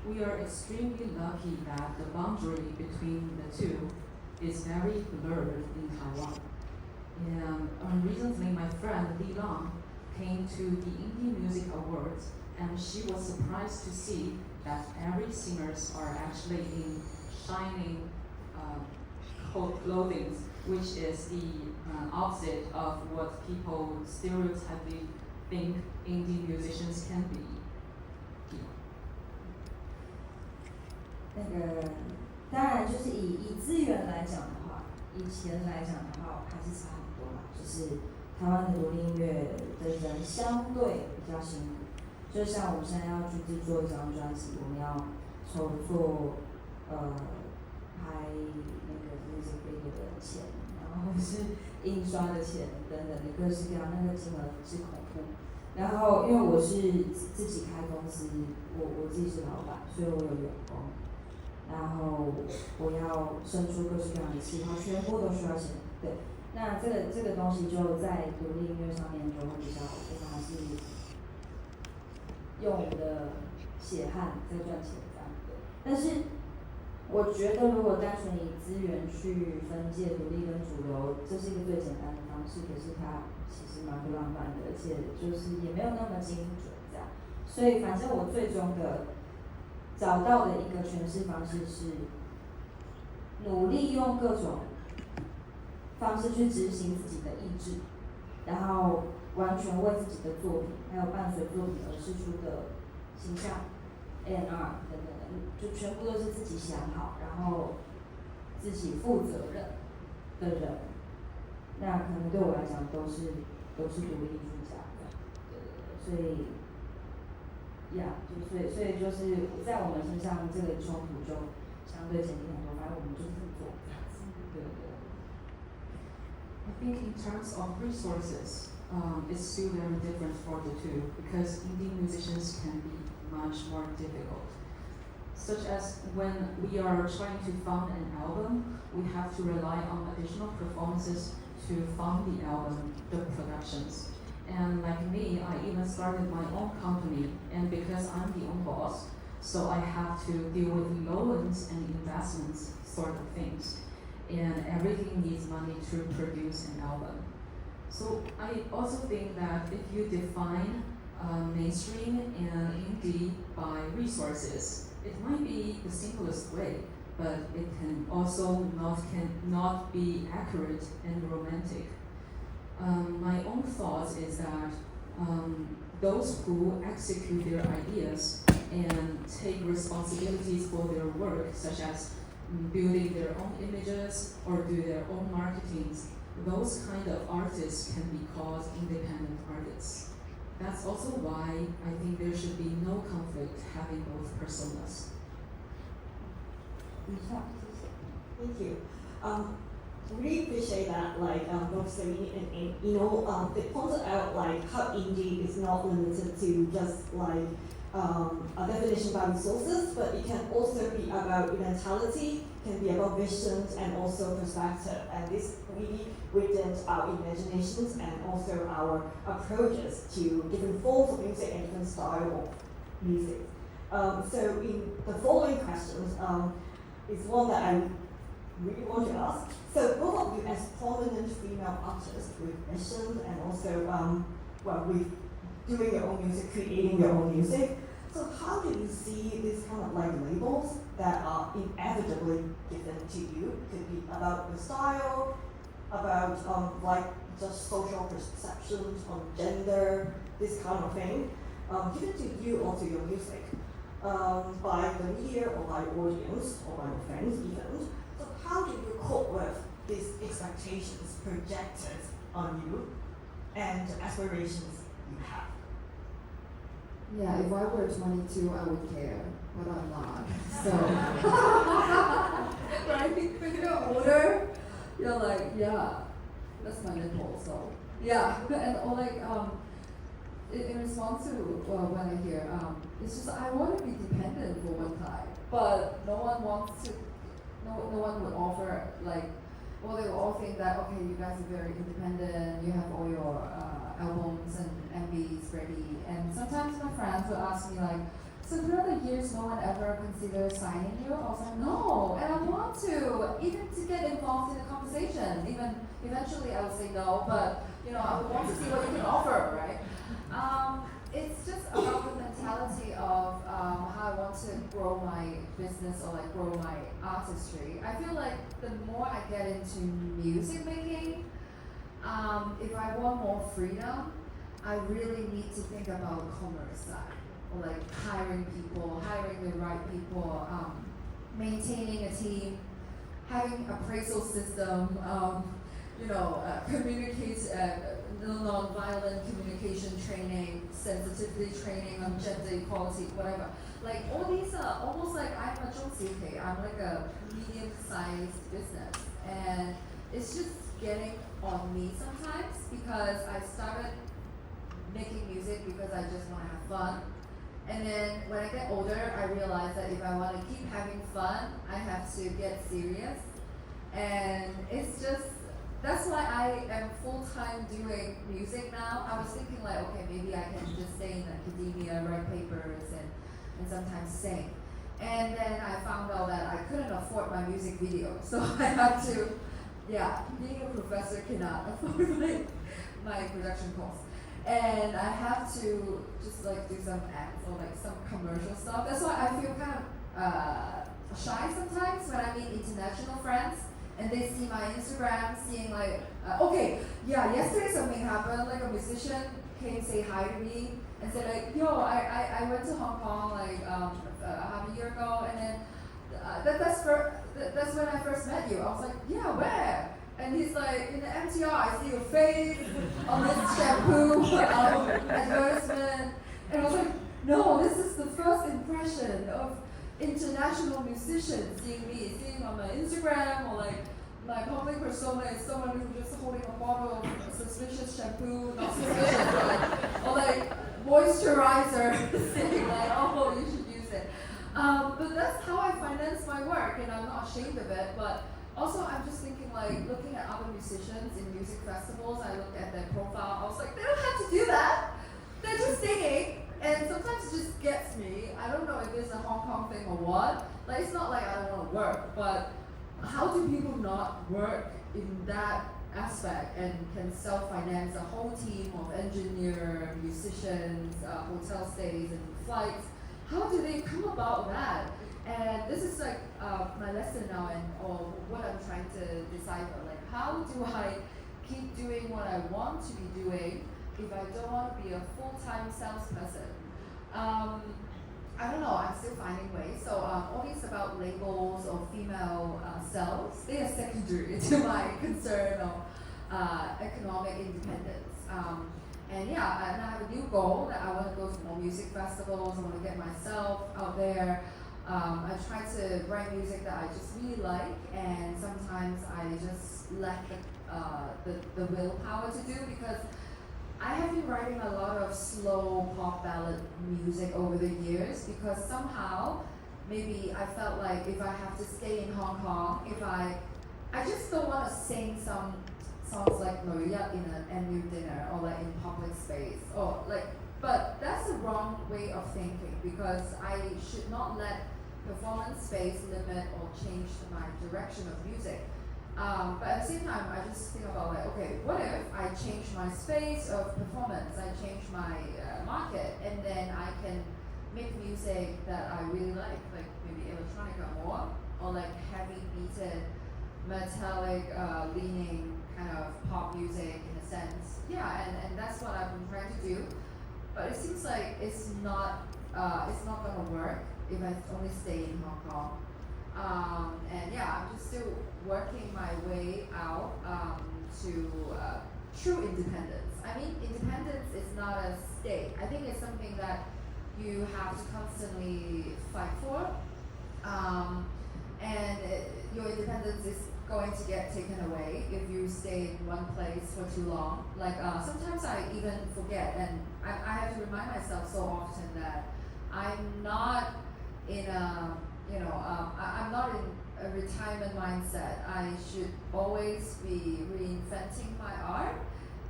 We are extremely lucky that the boundary between the two is very blurred in Taiwan. And recently, my friend Li Long came to the Indie Music Awards, and she was surprised to see that every singers are actually in shining clothing, which is the opposite of what people stereotypically think indie musicians can be. 那个当然就是以资源来讲的话，以钱来讲的话，还是差很多啦。就是台湾的独立音乐的人相对比较辛苦，就像我们现在要去制作一张专辑，我们要筹作拍那个 music video 的钱，然后是印刷的钱等等的各式各样，那个金额是恐怖。然后因为我是自己开公司，我自己是老板，所以我有员工。然后我要生出各式各样的企划，全部都需要钱。对，那这个东西就在独立音乐上面就会比较，我们还是用我们的血汗在赚钱这样。对，但是我觉得如果单纯以资源去分界独立跟主流，这是一个最简单的方式，可是它其实蛮不浪漫的，而且就是也没有那么精准这样。所以反正我最终的找到的一个诠释方式是，努力用各种方式去执行自己的意志，然后完全为自己的作品，还有伴随作品而释出的形象、A&R 等等的，就全部都是自己想好，然后自己负责任的人，那可能对我来讲都是独立艺术家的，对，所以所以就是在我们身上这个冲突就相对减低很多，反正我们就是这么做，对。I think in terms of resources, it's still very different for the two because indie musicians can be much more difficult. Such as when we are trying to fund an album, we have to rely on additional performances to fund the album, the productions. And like me, I even started my own company, and because I'm the own boss, so I have to deal with loans and investments sort of things. And everything needs money to produce an album. So I also think that if you define mainstream and indie by resources, it might be the simplest way, but it can also not be accurate and romantic. My own thoughts is that those who execute their ideas and take responsibilities for their work, such as building their own images or do their own marketings, those kind of artists can be called independent artists. That's also why I think there should be no conflict having both personas. Thank you. Really appreciate that, both Serrini and Enno, they pointed out how indie is not limited to just a definition by resources, but it can also be about mentality, can be about visions and also perspective. And this really widens our imaginations and also our approaches to different forms of music and different styles of music. So in the following questions is one that I really want to ask. So both of you as prominent female artists with vision and also with doing your own music, creating your own music. So how do you see these kind of labels that are inevitably given to you? Could be about the style, about just social perceptions on gender, this kind of thing, given to you or to your music, by the media or by audience or by your friends even. So how do you cope with these expectations projected on you and aspirations you have? Yeah, if I were 22, I would care, but I'm not. So, right? When you're older, you're like, yeah, that's my nipple. So, yeah, and or in response to when I hear, it's just I want to be dependent for one time, but no one would offer well, they will all think that okay, you guys are very independent, you have all your albums and MVs ready, and sometimes my friends will ask me so throughout the years, no one ever considered signing you? I was like, no, and I want to, even to get involved in the conversation. Even eventually, I would say no, but I would want to see what you can offer, right? It's just about the mentality of how I want to grow my business or grow my artistry. I feel like the more I get into music making, if I want more freedom, I really need to think about the commerce side, or hiring people, hiring the right people, maintaining a team, having appraisal system, non-violent communication training, sensitivity training on gender equality, whatever. All these are almost I'm a JMF, I'm a medium-sized business, and it's just getting on me sometimes because I started making music because I just want to have fun. And then when I get older, I realize that if I want to keep having fun, I have to get serious. And it's just, that's why I am full-time doing music now. I was thinking okay, maybe I can just stay in academia, write papers, and sometimes sing. And then I found out that I couldn't afford my music video. So I have to, being a professor cannot afford my production costs. And I have to just like do some ads or like some commercial stuff. That's why I feel kind of shy sometimes when I meet international friends and they see my Instagram, seeing like, yesterday something happened, like a musician came say hi to me and said like, yo, I went to Hong Kong like half a year ago, and then that's when I first met you. I was like, yeah, where? And he's like, in the MTR, I see your face on this shampoo advertisement. And I was like, no, this is the first impression of international musicians seeing on my Instagram, or like my public persona is someone who's just holding a bottle of suspicious shampoo, not suspicious, or like moisturizer, saying like, oh, you should use it. But that's how I finance my work, and I'm not ashamed of it. But also, I'm just thinking like, looking at other musicians in music festivals, I looked at their profile, I was like, they don't have to do that. They're just singing, and sometimes it just gets me. I don't know if it's a Hong Kong thing or what. Like, it's not like I don't want to work, but how do people not work in that aspect and can self-finance a whole team of engineer, musicians, hotel stays and flights? How do they come about that? And this is like my lesson now, or what I'm trying to decipher. Like, how do I keep doing what I want to be doing if I don't want to be a full-time salesperson? I don't know, I'm still finding ways. So all these about labels or female sales, they are secondary to my concern of economic independence. And I have a new goal that I want to go to more music festivals. I want to get myself out there. I try to write music that I just really like, and sometimes I just lack the willpower to do, because I have been writing a lot of slow pop ballad music over the years, because somehow maybe I felt like if I have to stay in Hong Kong, I just don't want to sing some songs like Maria in an annual dinner or like in public space, or like, but that's the wrong way of thinking, because I should not let performance space limit or change my direction of music. But at the same time, I just think about like, okay, what if I change my space of performance, I change my market, and then I can make music that I really like maybe electronica more, or like heavy beated, metallic leaning kind of pop music in a sense. And that's what I've been trying to do. But it seems like it's not gonna work if I only stay in Hong Kong. I'm just still working my way out to true independence. I mean, independence is not a state. I think it's something that you have to constantly fight for. Your independence is going to get taken away if you stay in one place for too long. Like sometimes I even forget, and I have to remind myself so often that I'm not in I'm not in a retirement mindset. I should always be reinventing my art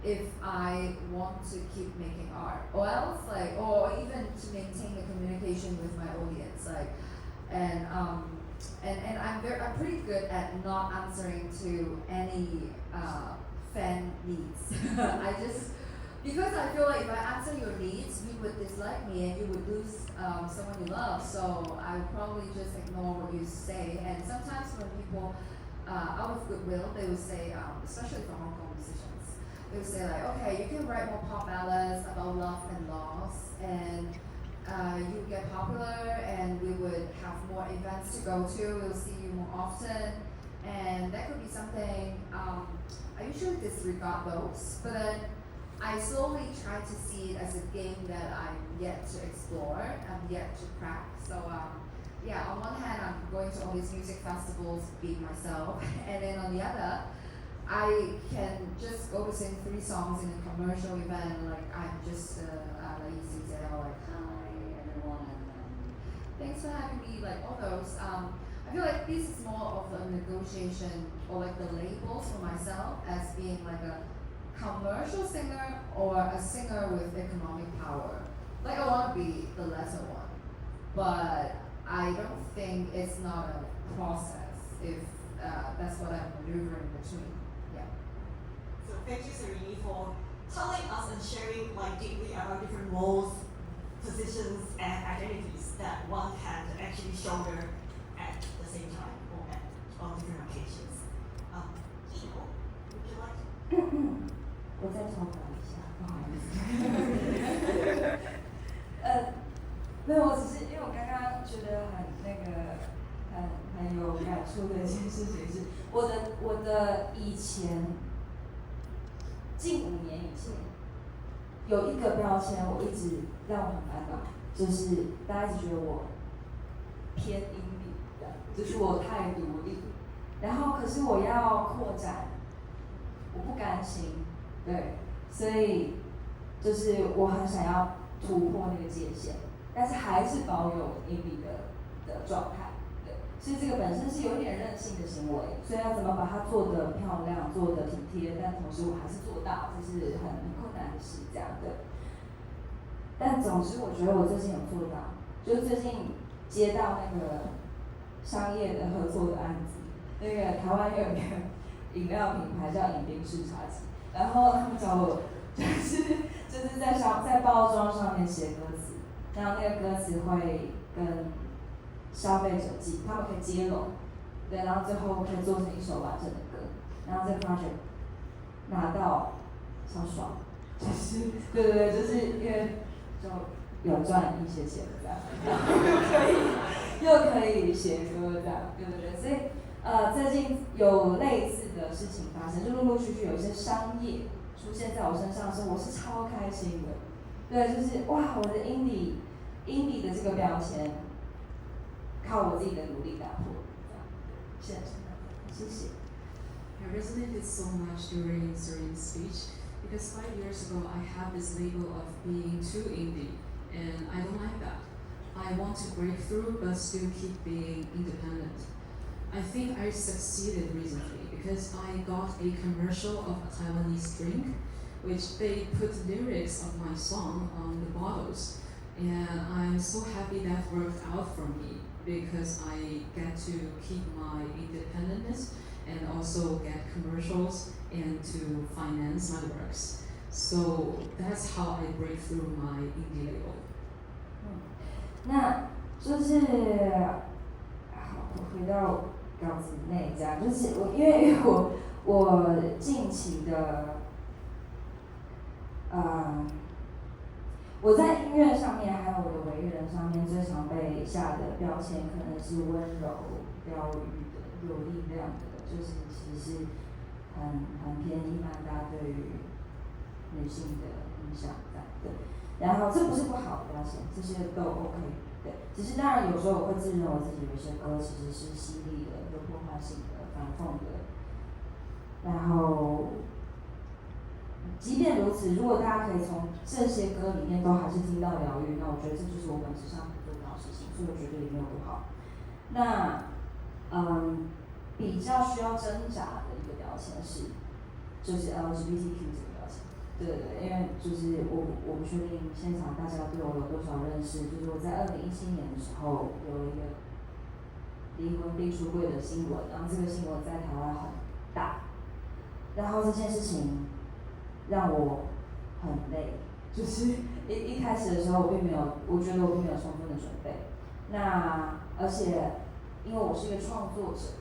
if I want to keep making art, or else or even to maintain the communication with my audience. And I'm pretty good at not answering to any fan needs. Because I feel like if I answer your needs, you would dislike me and you would lose someone you love. So I would probably just ignore what you say. And sometimes when people, out of goodwill, they would say, especially for Hong Kong musicians, they would say like, okay, you can write more pop ballads about love and loss, and you get popular, and we would have more events to go to. We'll see you more often, and that could be something. I usually disregard those, but then I slowly try to see it as a game that I'm yet to explore, I'm yet to crack. So on one hand, I'm going to all these music festivals, being myself, and then on the other, I can just go to sing 3 songs in a commercial event, like I'm just like hi everyone, thanks for having me, like all those. I feel like this is more of a negotiation, or like the labels for myself as being like a commercial singer or a singer with economic power. Like I want to be the latter one, but I don't think it's not a process. if that's what I'm maneuvering between. Yeah. So thank you, Serrini, for telling us and sharing like deeply about different roles, positions, and identities that one can actually shoulder at the same time or on different occasions. Enno, would you like? 我再重复一下，不好意思。没有，我只是因为我刚刚觉得很有感触的一件事情是，我的以前近5年以前有一个标签，我一直让我很烦恼，就是大家一直觉得我偏英语的，就是我太独立，然后可是我要扩展，我不甘心。对，所以就是我很想要突破那个界限，但是还是保有英语的状态。对，所以这个本身是有一点任性的行为，所以要怎么把它做得漂亮、做得体贴，但同时我还是做到，这是很困难的事，这样的。但总之，我觉得我最近有做到，就是最近接到那个商业的合作的案子，那个台湾有一个饮料品牌叫饮冰式茶几。然后他们找我，就是在包装上面写歌词，然后那个歌词会跟消费者寄，他们可以接龙，对，然后最后可以做成一首完整的歌，然后这个 project 拿到超爽，就是对，就是因为就有赚一些钱这样，然后又可以写歌这样，对，所以。最近有类似的事情发生，就陆陆续续有一些商业出现在我身上的时候，我是超开心的。对，就是哇，我的indie的这个标签，靠我自己的努力打破。谢谢。I resonated so much during Serrini's speech because 5 years ago I had this label of being too indie, and I don't like that. I want to break through but still keep being independent. I think I succeeded recently because I got a commercial of a Taiwanese drink, which they put lyrics of my song on the bottles, and I'm so happy that worked out for me because I get to keep my independence and also get commercials and to finance my works. So that's how I break through my indie label. 那就是回到稿子内这样，就是因为我近期的我在音乐上面还有我的为人上面最常被下的标签可能是温柔、疗愈的、有力量的，就是其实是很偏一般大家对于女性的影响的，对。然后这不是不好的标签，这些都 OK。对，只是当然有时候我会自认为自己有一些歌其实是犀利的、有破坏性的、反讽的。然后，即便如此，如果大家可以从这些歌里面都还是听到疗愈，那我觉得这就是我本质上可以做到的事情，所以我觉得也没有不好。那比较需要挣扎的一个标签是，就是 LGBTQ 这个标签。对，因为就是我不确定现场大家对我有多少认识，就是我在2017年的时候有一个离婚并出柜的新闻，然后这个新闻在台湾很大，然后这件事情让我很累，就是一开始的时候我觉得我并没有充分的准备，那而且因为我是一个创作者，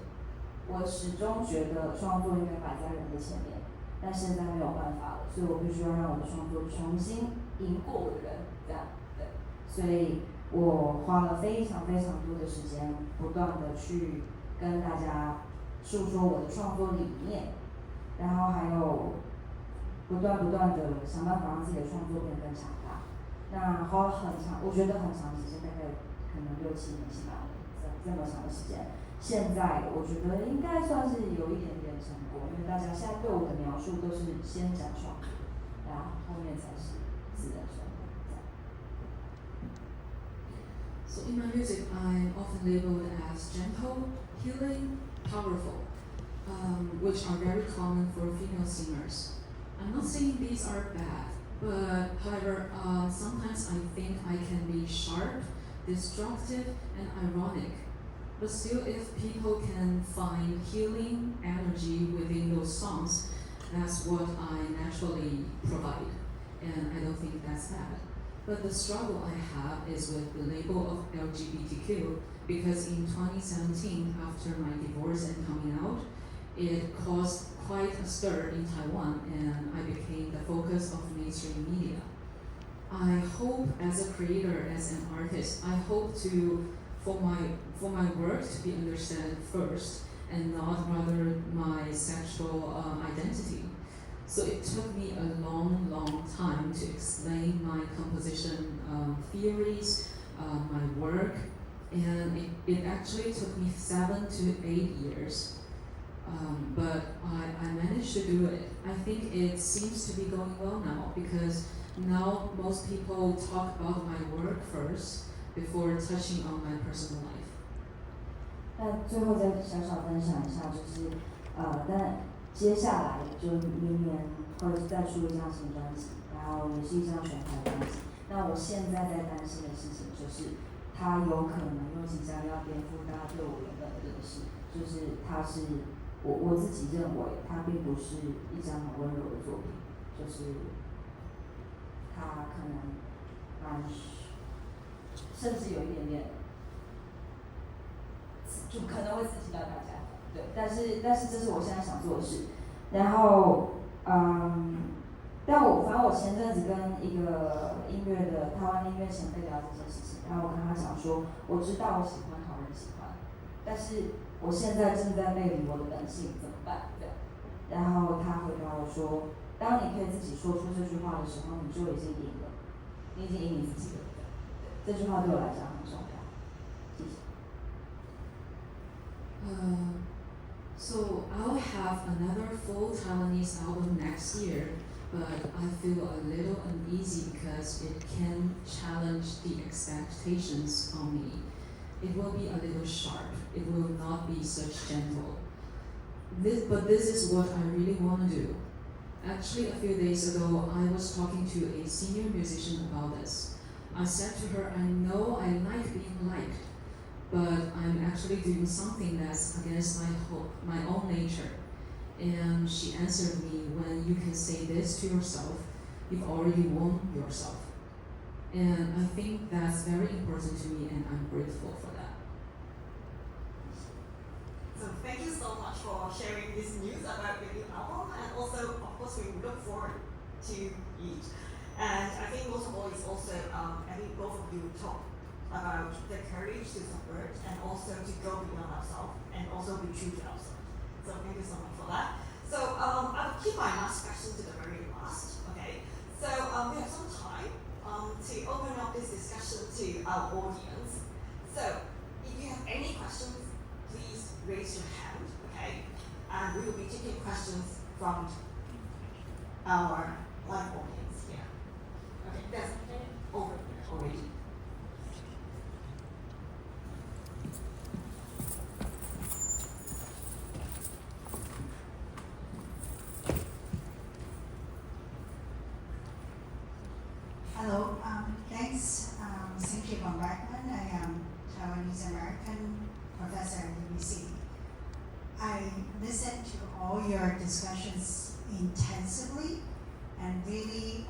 我始终觉得创作应该摆在人的前面。但现在没有办法了，所以我必须要让我的创作重新赢过我的人，这样对，所以我花了非常非常多的时间，不断的去跟大家诉说我的创作理念，然后还有不断的想办法让自己的创作变得更强大。那花了很长，我觉得很长时间，大概可能6、7年、7、8年这么长的时间。现在我觉得应该算是有一点点成果，因为大家现在对我的描述都是先讲创作，然后后面才是自然生活。So in my music, I'm often labeled as gentle, healing, powerful, which are very common for female singers. I'm not saying these are bad, but however, sometimes I think I can be sharp, destructive, and ironic. But still, if people can find healing energy within those songs, that's what I naturally provide, and I don't think that's bad. But the struggle I have is with the label of LGBTQ, because in 2017, after my divorce and coming out, it caused quite a stir in Taiwan, and I became the focus of mainstream media. I hope, as a creator, as an artist, I hope for my work to be understood first, and not rather my sexual identity. So it took me a long time to explain my composition theories, my work, and it actually took me 7 to 8 years. But I managed to do it. I think it seems to be going well now, because now most people talk about my work first before touching on my personal life. 那最后再小小分享一下，但接下来就明年会再出一张新专辑，然后也是一张全台专辑。那我现在在担心的事情就是，它有可能又即将要颠覆大家对我原本的认识，就是它是我自己认为它并不是一张很温柔的作品，就是它可能甚至有一点点，就可能会刺激到大家。对，但是这是我现在想做的事。然后，反正我前阵子跟一个台湾音乐前辈聊这件事情，然后我跟他讲说，我知道我喜欢讨人喜欢，但是我现在正在背离我的本性，怎么办？对。然后他回答我说，当你可以自己说出这句话的时候，你就已经赢了，你已经赢你自己了。这句话对我来讲很重要。谢谢。So I'll have another full Taiwanese album next year, but I feel a little uneasy because it can challenge the expectations on me. It will be a little sharp. It will not be such gentle. But this is what I really want to do. Actually, a few days ago, I was talking to a senior musician about this. I said to her, I know I like being liked, but I'm actually doing something that's against my own nature. And she answered me, when you can say this to yourself, you've already won yourself. And I think that's very important to me, and I'm grateful for that. So thank you so much for sharing this news about your new album, and also, of course, we look forward to it. And I think most of all is also, I think both of you talk about the courage to subvert and also to go beyond ourselves and also be true to ourselves. So thank you so much for that. So I'll keep my last question to the very last. Okay. So we have some time to open up this discussion to our audience. So if you have any questions, please raise your hand. Okay. And we will be taking questions from our live audience. Okay, that's over already. Hello, thanks. Cynthia von Bachmann. I am Taiwanese American professor at UBC. I listened to all your discussions intensively and really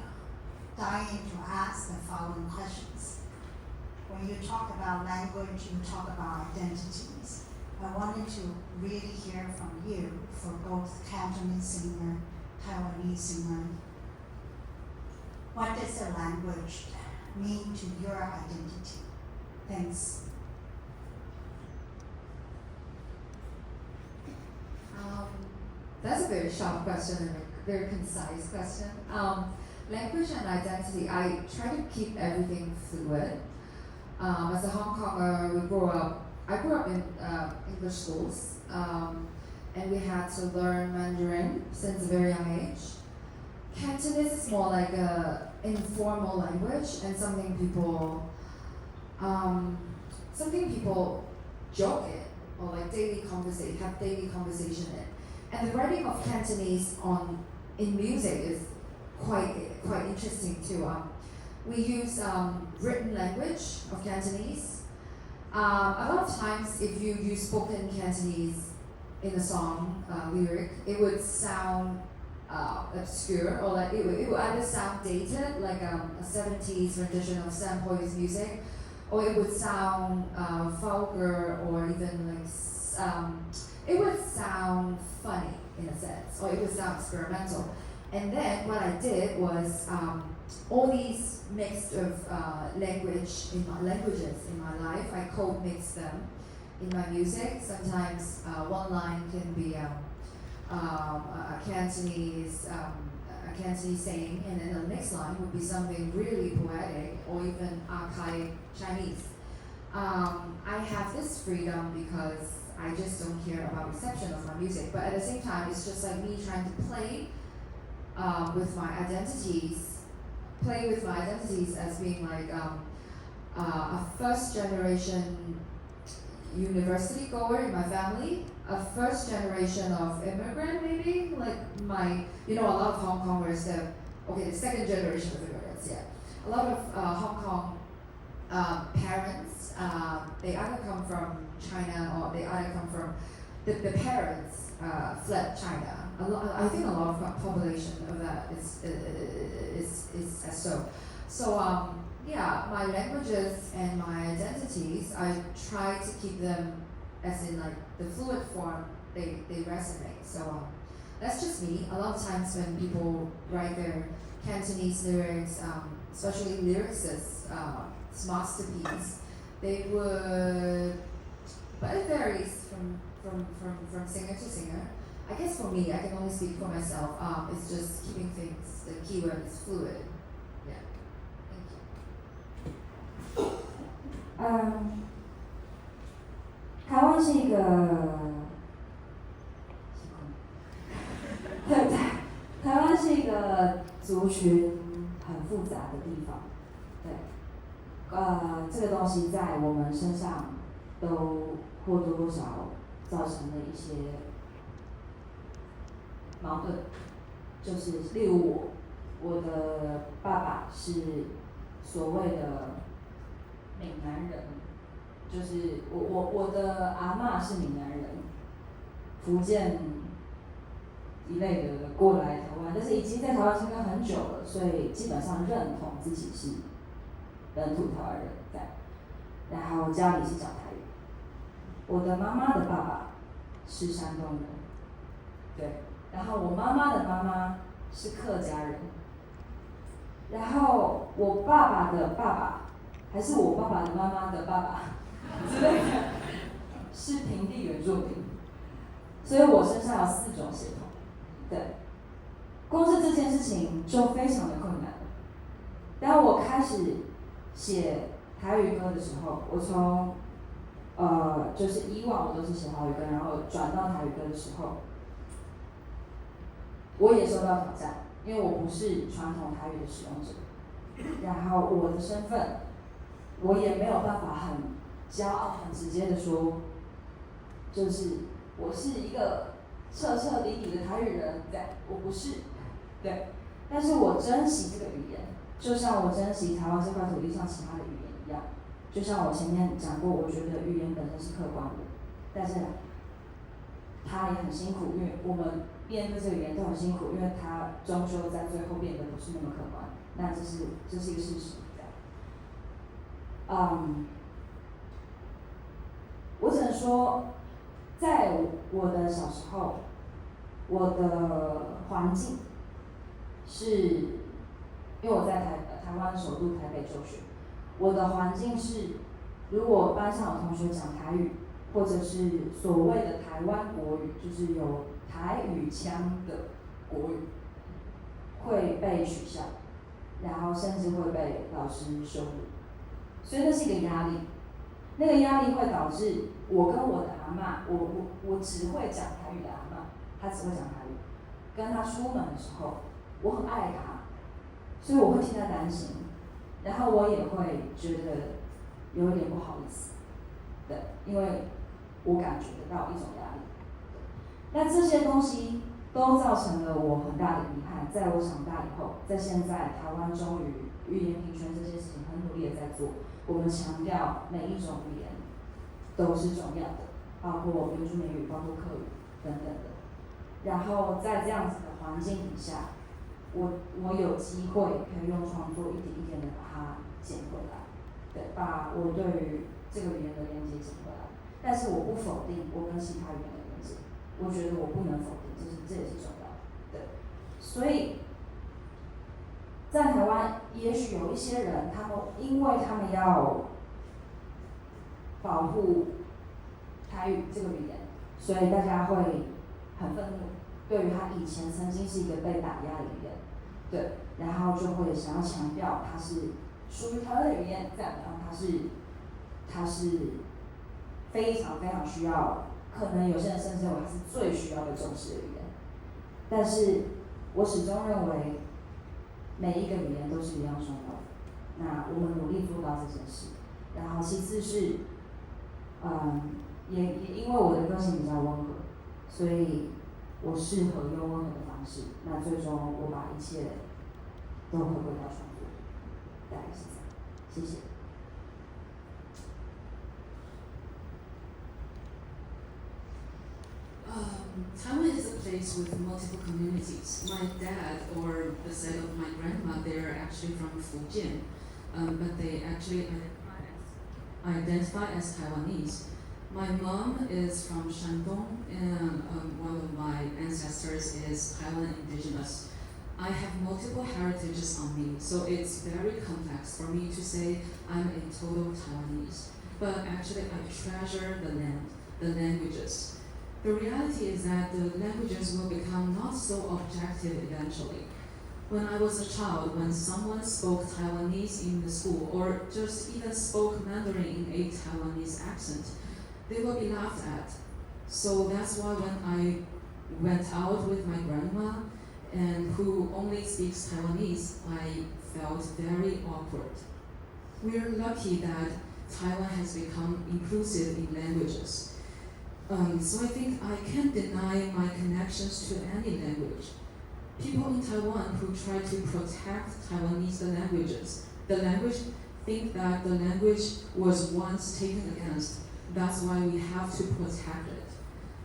dying to ask the following questions. When you talk about language, you talk about identities. I wanted to really hear from you, for both Cantonese singer, Taiwanese singer. What does the language mean to your identity? Thanks. That's a very sharp question and a very concise question. Language and identity, I try to keep everything fluid. As a Hong Konger, I grew up in English schools, and we had to learn Mandarin since a very young age. Cantonese is more like a informal language and something people joke in, or like have daily conversation in. And the writing of Cantonese in music is quite interesting too. We use written language of Cantonese, A lot of times, if you use spoken Cantonese in a song lyric, it would sound obscure, or like it would either sound dated, like a 70s rendition of Sam Hoy's music, or it would sound vulgar, or even like it would sound funny in a sense, or it would sound experimental. And then what I did was all these mixed of languages in my life, I code mix them in my music. Sometimes one line can be a Cantonese saying, and then the next line would be something really poetic or even archaic Chinese. I have this freedom because I just don't care about reception of my music, but at the same time, it's just like me trying to play with my identities as being like a first generation university goer in my family, a first generation of immigrant maybe, like a lot of Hong Kongers, the second generation of immigrants, yeah. A lot of Hong Kong parents, they either come from China or they either come from, the parents fled China. I think a lot of population of that is as so. So yeah, my languages and my identities, I try to keep them as in like the fluid form, they resonate. So that's just me. A lot of times when people write their Cantonese lyrics, especially lyricists, masterpiece, they would, but it varies from singer to singer. I guess for me, I can only speak for myself. It's just keeping things, the keyword is fluid. Yeah. Thank you. 台湾是一个，台湾是一个族群很复杂的地方，对，这个东西在我们身上都或多或少造成了一些矛盾，就是例如我的爸爸是所谓的闽南人，就是我的阿嬷是闽南人，福建一类的过来台湾，但是已经在台湾生活很久了，所以基本上认同自己是本土台湾人，对，然后家里是讲台语。我的妈妈的爸爸是山东人，对，然后我妈妈的妈妈是客家人，然后我爸爸的爸爸还是我爸爸的妈妈的爸爸之类的，是平地原住民，所以我身上有4种血统，对，光是这件事情就非常的困难了。当我开始写台语歌的时候，我从就是以往我都是写华语歌，然后转到台语歌的时候，我也受到挑战，因为我不是传统台语的使用者，然后我的身份，我也没有办法很骄傲、很直接的说，就是我是一个彻彻底底的台语人，对，我不是，对，但是我珍惜这个语言，就像我珍惜台湾这块土地上其他的语言一样。就像我前面讲过，我觉得语言本身是客观的，但是它也很辛苦，因为我们面对这个语言都很辛苦，因为它终究在最后变得不是那么客观。那这是一个事实，我只能说，在我的小时候，我的环境是，因为我在台湾首都台北就学。我的环境是，如果班上有同学讲台语，或者是所谓的台湾国语，就是有台语腔的国语，会被取笑，然后甚至会被老师羞辱，所以那是一个压力。那个压力会导致我跟我的阿嬷，我只会讲台语的阿嬷，她只会讲台语，跟她出门的时候，我很爱她，所以我会替她担心。然后我也会觉得有一点不好意思，对，因为我感觉得到一种压力。那这些东西都造成了我很大的遗憾。在我长大以后，在现在台湾终于语言平权这件事情很努力的在做，我们强调每一种语言都是重要的，包括原住民语、包括客语等等的。然后在这样子的环境底下，我有机会可以用创作一点一点的把它捡回来，对，把我对于这个语言的连接捡回来。但是我不否定我跟其他语言的连接，我觉得我不能否定，这也是重要的，对。所以在台湾，也许有一些人，因为他们要保护台语这个语言，所以大家会很愤怒，对于他以前曾经是一个被打压的语言，对，然后就会想要强调它是属于台湾的语言，这样，然后它是非常非常需要，可能有些人甚至认为它是最需要被重视的语言。但是我始终认为每一个语言都是一样重要的。那我们努力做到这件事。然后其次是，也因为我的个性比较温和，所以我适合用温和的方式。那最终我把一切都回归到创作，大概是这样。谢谢。Taiwan is a place with multiple communities. My dad, or the side of my grandma, they're actually from Fujian, but they actually identify as Taiwanese. My mom is from Shandong, and one of my ancestors is Taiwan indigenous. I have multiple heritages on me, so it's very complex for me to say I'm a total Taiwanese. But actually, I treasure the land, the languages. The reality is that the languages will become not so objective eventually. When I was a child, when someone spoke Taiwanese in the school, or just even spoke Mandarin in a Taiwanese accent, they will be laughed at. So that's why when I went out with my grandma, and who only speaks Taiwanese, I felt very awkward. We're lucky that Taiwan has become inclusive in languages. So I think I can't deny my connections to any language. People in Taiwan who try to protect Taiwanese the language think that the language was once taken against. That's why we have to protect it.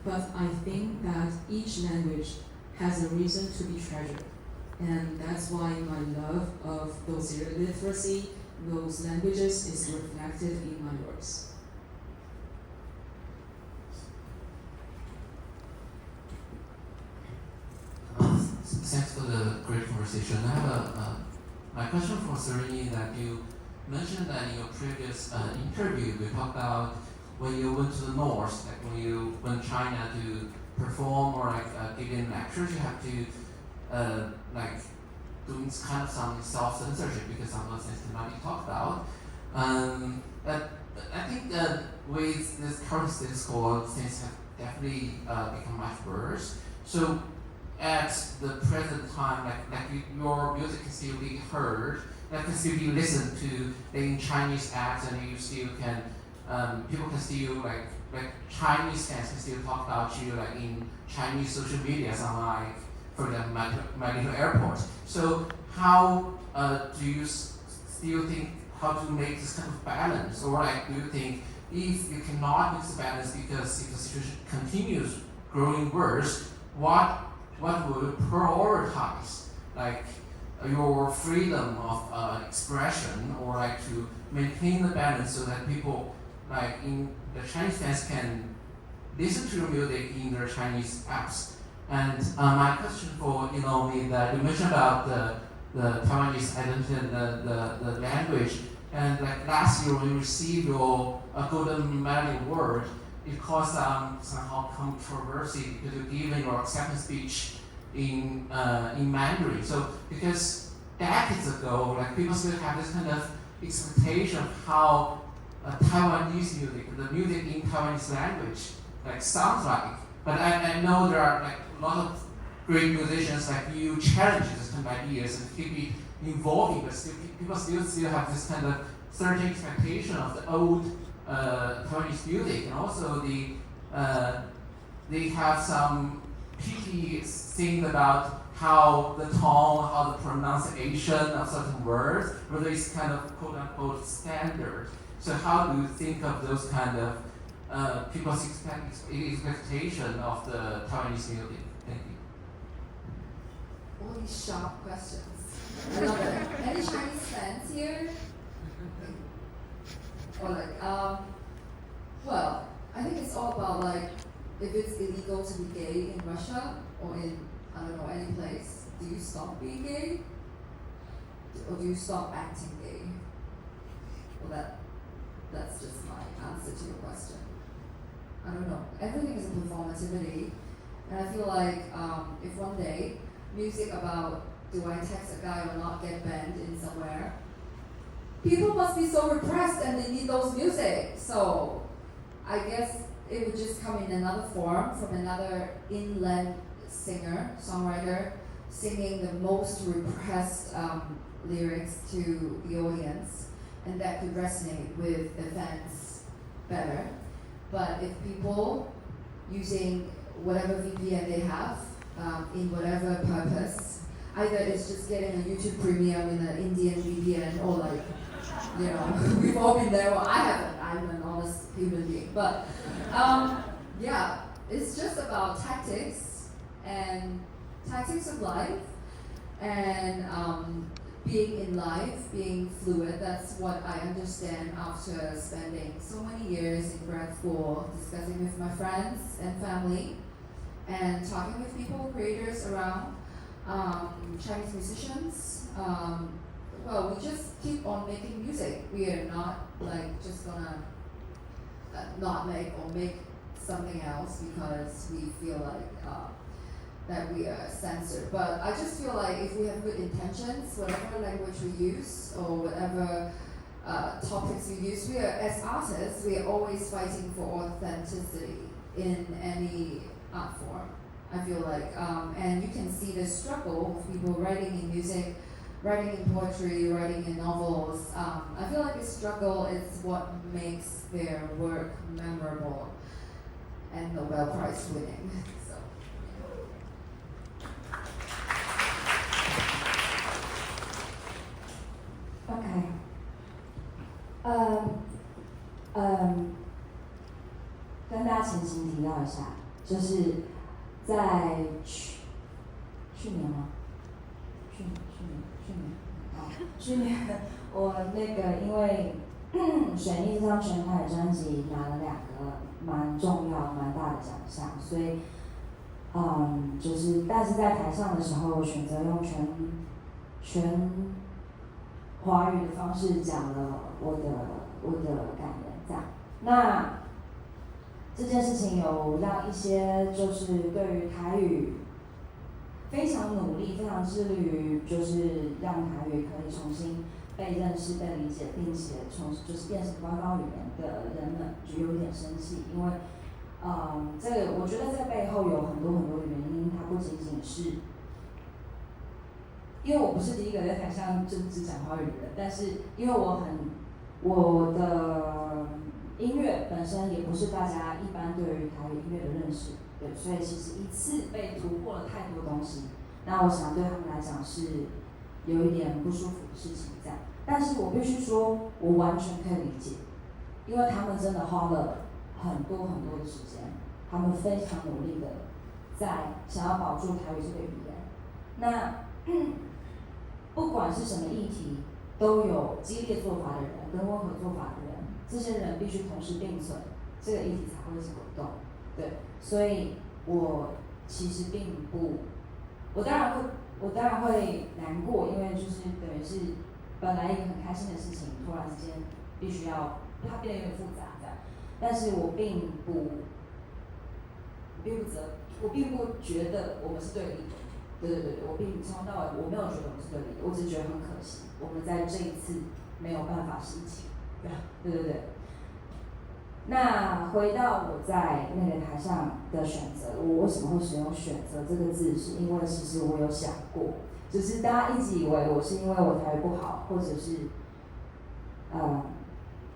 But I think that each language has a reason to be treasured. And that's why my love of those literacy, those languages is reflected in my works. Thanks for the great conversation. I have my question for Serrini, that you mentioned that in your previous interview, we talked about when you went to the north, like when you went to China to perform or giving lectures, you have to doing kind of some self-censorship because some of those things cannot be talked about. But I think that with this current status quo, things have definitely become much worse. So at the present time, your music can still be heard, that can still be listened to in Chinese apps, and you still can, people can still like Chinese fans can still talk about you in Chinese social media, for example, my little airport. So how do you still think how to make this kind of balance, or do you think if you cannot make the balance because if the situation continues growing worse, what will you prioritize, your freedom of expression, or to maintain the balance so that people in the Chinese fans can listen to your music in their Chinese apps? And my question for is that you mentioned about the Taiwanese identity and the language, and last year when you received your Golden Medal award, it caused somehow controversy because you're giving your acceptance speech in Mandarin. So because decades ago, people still have this kind of expectation of how Taiwanese music, the music in Taiwanese language, sounds like. But I know there are a lot of great musicians like you challenge this kind of ideas and keep it evolving, but still people still have this kind of certain expectation of the old Taiwanese music, and also they have some picky things about how the tone, how the pronunciation of certain words, whether it's kind of quote unquote standard. So how do you think of those kind of people's expectation of the Taiwanese music? Thank you. All these sharp questions. I love it. Any Chinese fans here? Or like, well, I think it's all about like, if it's illegal to be gay in Russia or in, I don't know, any place, do you stop being gay? Or do you stop acting gay? Well, that's just my answer to your question. I don't know. Everything is a performativity, and I feel like if one day music about do I text a guy or not get banned in somewhere, people must be so repressed and they need those music. So I guess it would just come in another form from another inland singer, songwriter, singing the most repressed lyrics to the audience, and that could resonate with the fans better. But if people using whatever VPN they have, in whatever purpose, either it's just getting a YouTube Premium in an Indian VPN, or like, you know, we've all been there. Well, I haven't. I'm an honest human being, but yeah, it's just about tactics of life, and being in life, being fluid. That's what I understand after spending so many years in grad school, discussing with my friends and family, and talking with people, creators around, Chinese musicians. Well, we just keep on making music. We are not like just gonna not make or make something else because we feel like that we are censored. But I just feel like if we have good intentions, whatever language we use or whatever topics we use, we are, as artists, we are always fighting for authenticity in any art form. I feel like, and you can see the struggle of people writing in music, writing in poetry, writing in novels. I feel like this struggle is what makes their work memorable and Nobel Prize winning. So. OK， 跟大家前情提要一下，就是在去年吗？去年我那个因为水逆这张全台专辑拿了2个蛮重要、蛮大的奖项，所以就是但是在台上的时候，我选择用全华语的方式讲了我的感言，这样。那这件事情有让一些就是对于台语非常努力、非常致力于就是让台语可以重新被认识、被理解，并且就是变成官方语言的人们就有点生气，因为这个我觉得这背后有很多的原因，它不仅仅是。因为我不是第一个在台上就只讲华语的人，但是因为我的音乐本身也不是大家一般对于台语音乐的认识，对，所以其实一次被突破了太多东西，那我想对他们来讲是有一点不舒服的事情这样。但是我必须说，我完全可以理解，因为他们真的花了很多的时间，他们非常努力的在想要保住台语这个语言。那不管是什么议题，都有激烈做法的人跟温和做法的人，这些人必须同时并存，这个议题才会走动。对，所以我其实并不，我当然会难过，因为就是等于是本来一个很开心的事情，突然之间必须要它变得有点复杂这样，但是我并不觉得我们是对立的。对，我并从头到尾我没有觉得我们是对立的，我只是觉得很可惜，我们在这一次没有办法是一起。对。那回到我在那个台上的选择，我为什么会使用"选择"这个字，是因为其实我有想过，只是大家一直以为我是因为我台语不好，或者是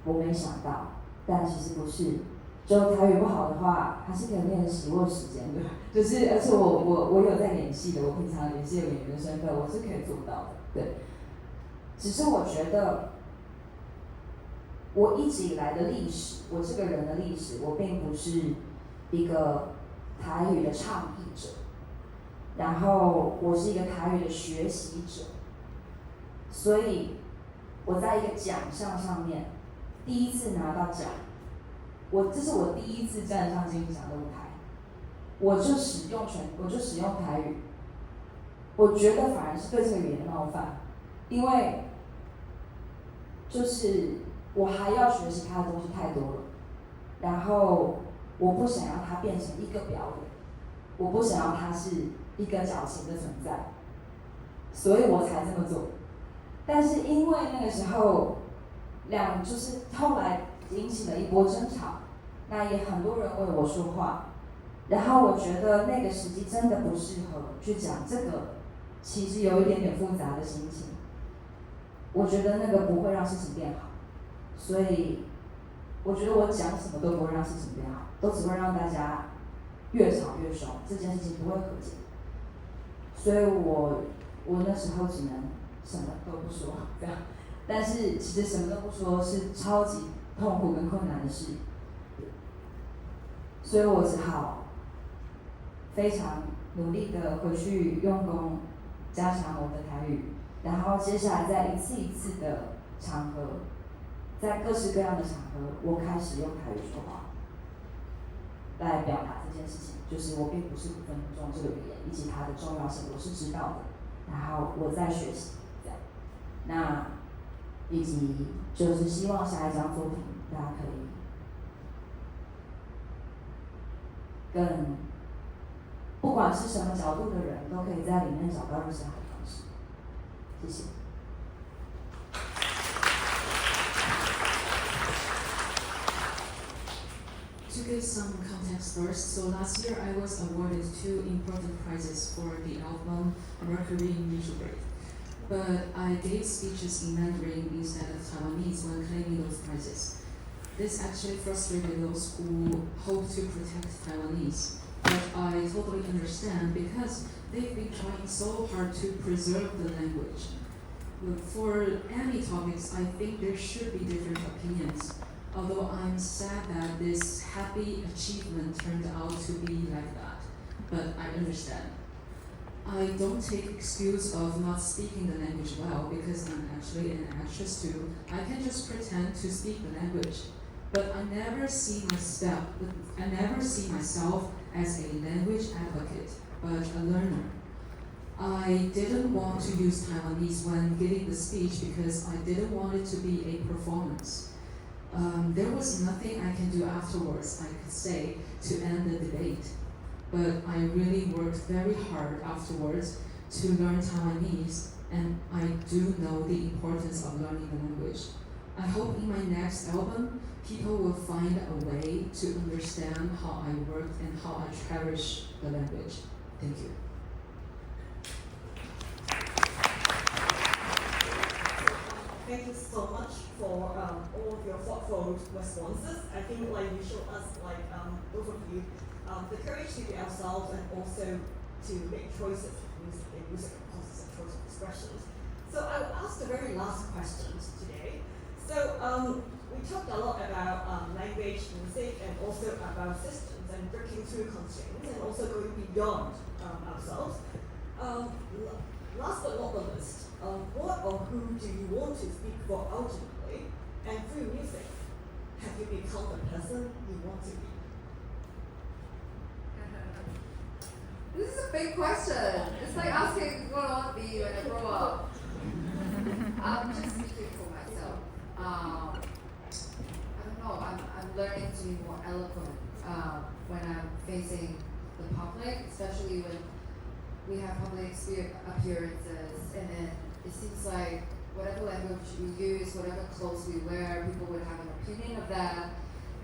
我没想到，但其实不是。就台语不好的话，还是可以练习，我有时间的。就是而且我有在演戏的，我平常也是有演员的身份，我是可以做到的。对，只是我觉得我一直以来的历史，我这个人的历史，我并不是一个台语的倡议者，然后我是一个台语的学习者，所以我在一个奖项上面第一次拿到奖，这是我第一次站上金奖的舞台，我就使用台语，我觉得反而是对这个语言的冒犯，因为就是我还要学习它的东西太多了，然后我不想要它变成一个表演，我不想要它是一个矫情的存在，所以我才这么做。但是因为那个时候就是后来引起了一波争吵，那也很多人为我说话，然后我觉得那个时机真的不适合去讲这个，其实有一点点复杂的心情。我觉得那个不会让事情变好，所以我觉得我讲什么都不会让事情变好，都只会让大家越吵越凶，这件事情不会和解。所以我那时候只能什么都不说，这样。但是其实什么都不说是超级痛苦跟困难的事，所以我只好非常努力的回去用功加强我的台语，然后接下来在一次一次的场合，在各式各样的场合，我开始用台语说话，来表达这件事情，就是我并不是不尊重这个语言以及它的重要性，我是知道的，然后我在学习，这样，那以及就是希望下一张作品大家可以更，不管是什么角度的人都可以在里面找到认识他的方式。谢谢。To give some context first, so last year I was awarded 2 important prizes for the album Mercury in Retrograde. But I gave speeches in Mandarin instead of Taiwanese when claiming those prizes. This actually frustrated those who hope to protect Taiwanese. But I totally understand because they've been trying so hard to preserve the language. For any topics, I think there should be different opinions. Although I'm sad that this happy achievement turned out to be like that, but I understand. I don't take excuse of not speaking the language well because I'm actually an actress too. I can just pretend to speak the language, but I never see myself as a language advocate, but a learner. I didn't want to use Taiwanese when giving the speech because I didn't want it to be a performance. There was nothing I can do afterwards, I could say, to end the debate. But I really worked very hard afterwards to learn Taiwanese, and I do know the importance of learning the language. I hope in my next album, people will find a way to understand how I worked and how I cherish the language. Thank you. Thank you so much for all of your thoughtful responses. I think you showed us, both of you, the courage to be ourselves and also to make choices in music and process of choice of expressions. So I will ask the very last questions today. So we talked a lot about language, music, and also about systems and breaking through constraints and also going beyond ourselves. Last but not the least, what or who do you want to speak for ultimately? And through music, have you become the person you want to be? This is a big question. It's like asking what I want to be when I grow up. I'm just speaking for myself. I don't know. I'm learning to be more eloquent when I'm facing the public, especially when we have public appearances, and then it seems like whatever language we use, whatever clothes we wear, people would have an opinion of that,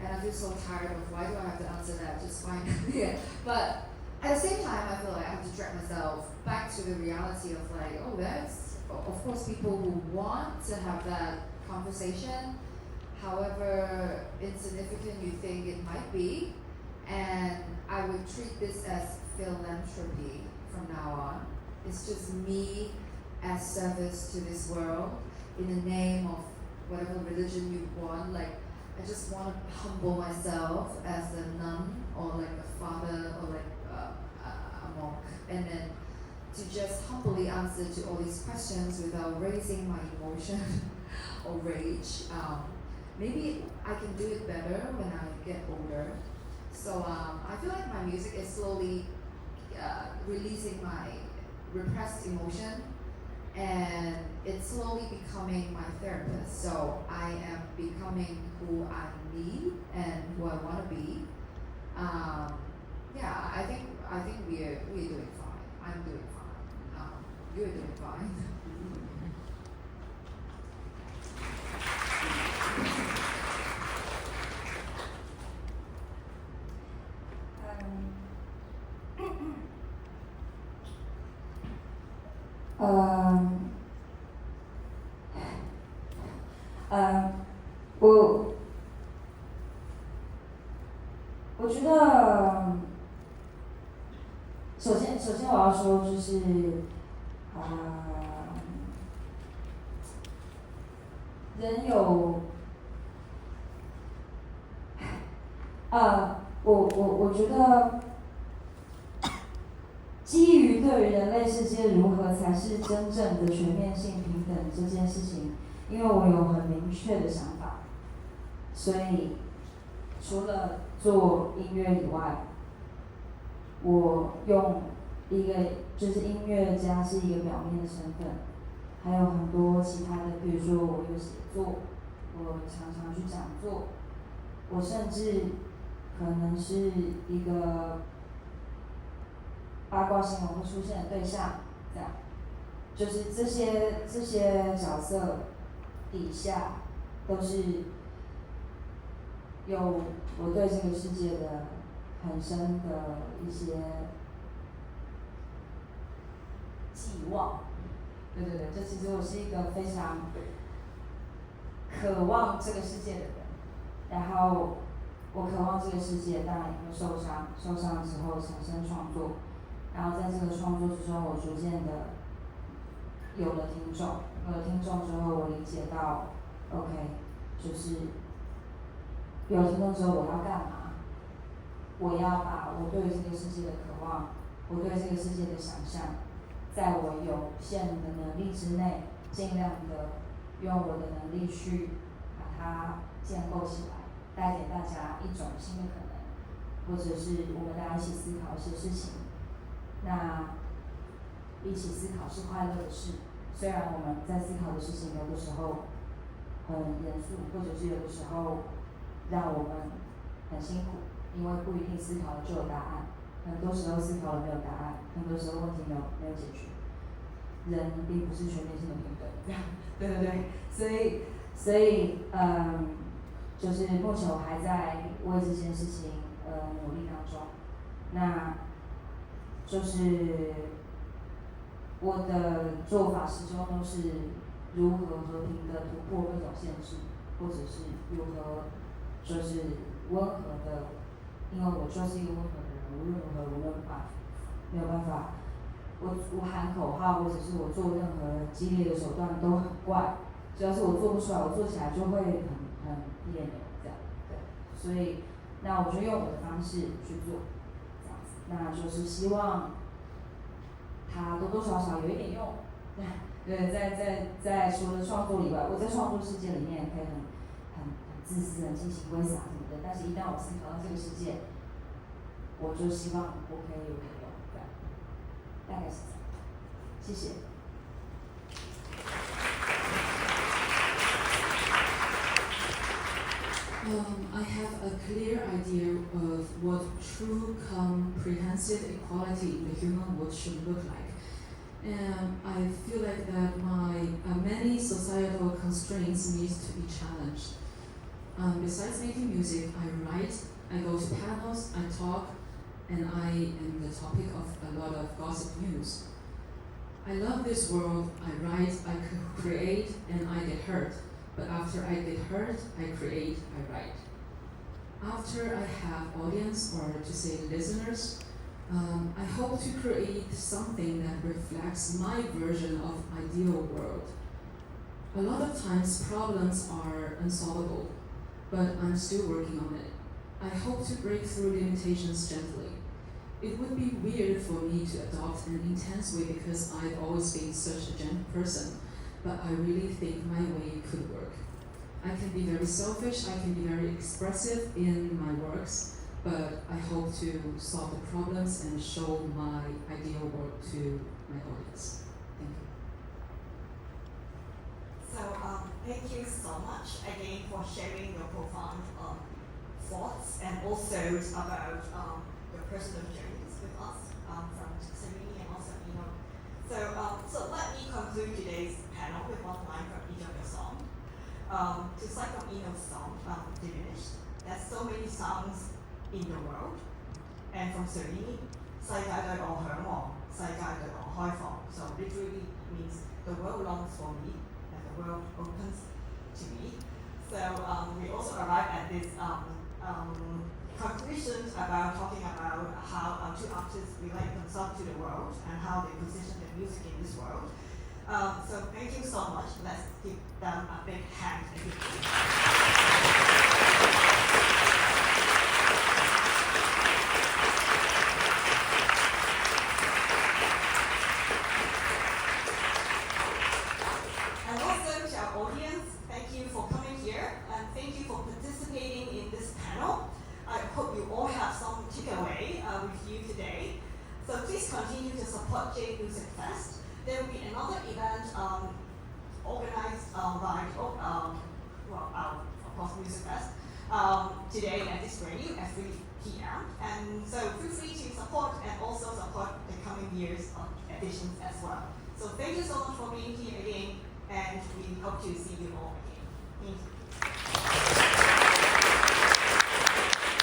and I feel so tired of why do I have to answer that, just fine. Yeah. But at the same time, I feel like I have to drag myself back to the reality of that's, of course, people who want to have that conversation, however insignificant you think it might be, and I would treat this as philanthropy from now on. It's just me as service to this world in the name of whatever religion you want. Like, I just want to humble myself as a nun or like a father or like a monk, and then to just humbly answer to all these questions without raising my emotion or rage. Maybe I can do it better when I get older. So I feel like my music is slowly releasing my repressed emotion, and it's slowly becoming my therapist. So I am becoming who I need and who I want to be. Yeah, I think we're doing fine. I'm doing fine. You're doing fine.我觉得，首先我要说就是，人有，我觉得，基于对于人类世界如何才是真正的全面性平等这件事情，因为我有很明确的想法，所以除了做音乐以外，我用一个就是音乐家是一个表面的身份，还有很多其他的，比如说我有写作，我常常去讲座，我甚至可能是一个八卦新闻会出现的对象，这样，就是这些角色底下都是有我对这个世界的很深的一些寄望。对，这其实我是一个非常渴望这个世界的人，然后我渴望这个世界，当然也会受伤，受伤之后产生创作，然后在这个创作之中，我逐渐的有了听众，有了听众之后，我理解到 ，OK， 就是有了听众之后我要干嘛？我要把我对这个世界的渴望，我对这个世界的想象，在我有限的能力之内，尽量的用我的能力去把它建构起来，带给大家一种新的可能，或者是我们大家一起思考一些事情。那一起思考是快乐的事，虽然我们在思考的事情有的时候很严肃，或者是有的时候让我们很辛苦，因为不一定思考了就有答案，很多时候思考了没有答案，很多时候问题没有解决。人并不是全面性的平等，这样，对，所以就是目前我还在为这件事情努力当中。那就是我的做法始终都是如何和平的突破各种限制，或者是如何就是温和的，因为我就是一个温和的人，无论如何我没有办法，我喊口号或者是我做任何激烈的手段都很怪，只要是我做不出来，我做起来就会很别扭这样，对，所以那我就用我的方式去做，这样子，那就是希望它多多少少有一点用，对，在除了创作以外，我在创作世界里面可以很自私、很尽情挥洒什么的，但是一旦我思考到这个世界，我就希望我可以有点用，这样，大概是这样，谢谢。I have a clear idea of what true comprehensive equality in the human world should look like. And I feel like that my many societal constraints need to be challenged. Besides making music, I write, I go to panels, I talk, and I am the topic of a lot of gossip news. I love this world, I write, I create, and I get hurt. But after I get hurt, I create, I write. After I have audience, or to say listeners, I hope to create something that reflects my version of ideal world. A lot of times problems are unsolvable, but I'm still working on it. I hope to break through limitations gently. It would be weird for me to adopt an intense way because I've always been such a gentle person, but I really think my way could work. I can be very selfish, I can be very expressive in my works, but I hope to solve the problems and show my ideal work to my audience. Thank you. So thank you so much again for sharing your profound thoughts and also about your personal journeys with us from Serrini and also Enno. So let me conclude today's panel with one line from each of your songs. To cite from Enno's song, Diminished, there's so many sounds in the world, and from Serrini, 世界對我向往，世界對我開放. So literally means the world longs for me, and the world opens to me. So we also arrive at this conclusions about talking about how two artists relate themselves to the world and how they position their music in this world. So thank you so much. Let's give them a big hand. And also to our audience, thank you for coming here and thank you for participating in this panel. I hope you all have some takeaway with you today. So please continue to support J Music Fest. There will be another event organized by, of course, Music Fest today at this venue at 3 p.m. And so feel free to support and also support the coming years of editions as well. So thank you so much for being here again, and we hope to see you all again. Thank you.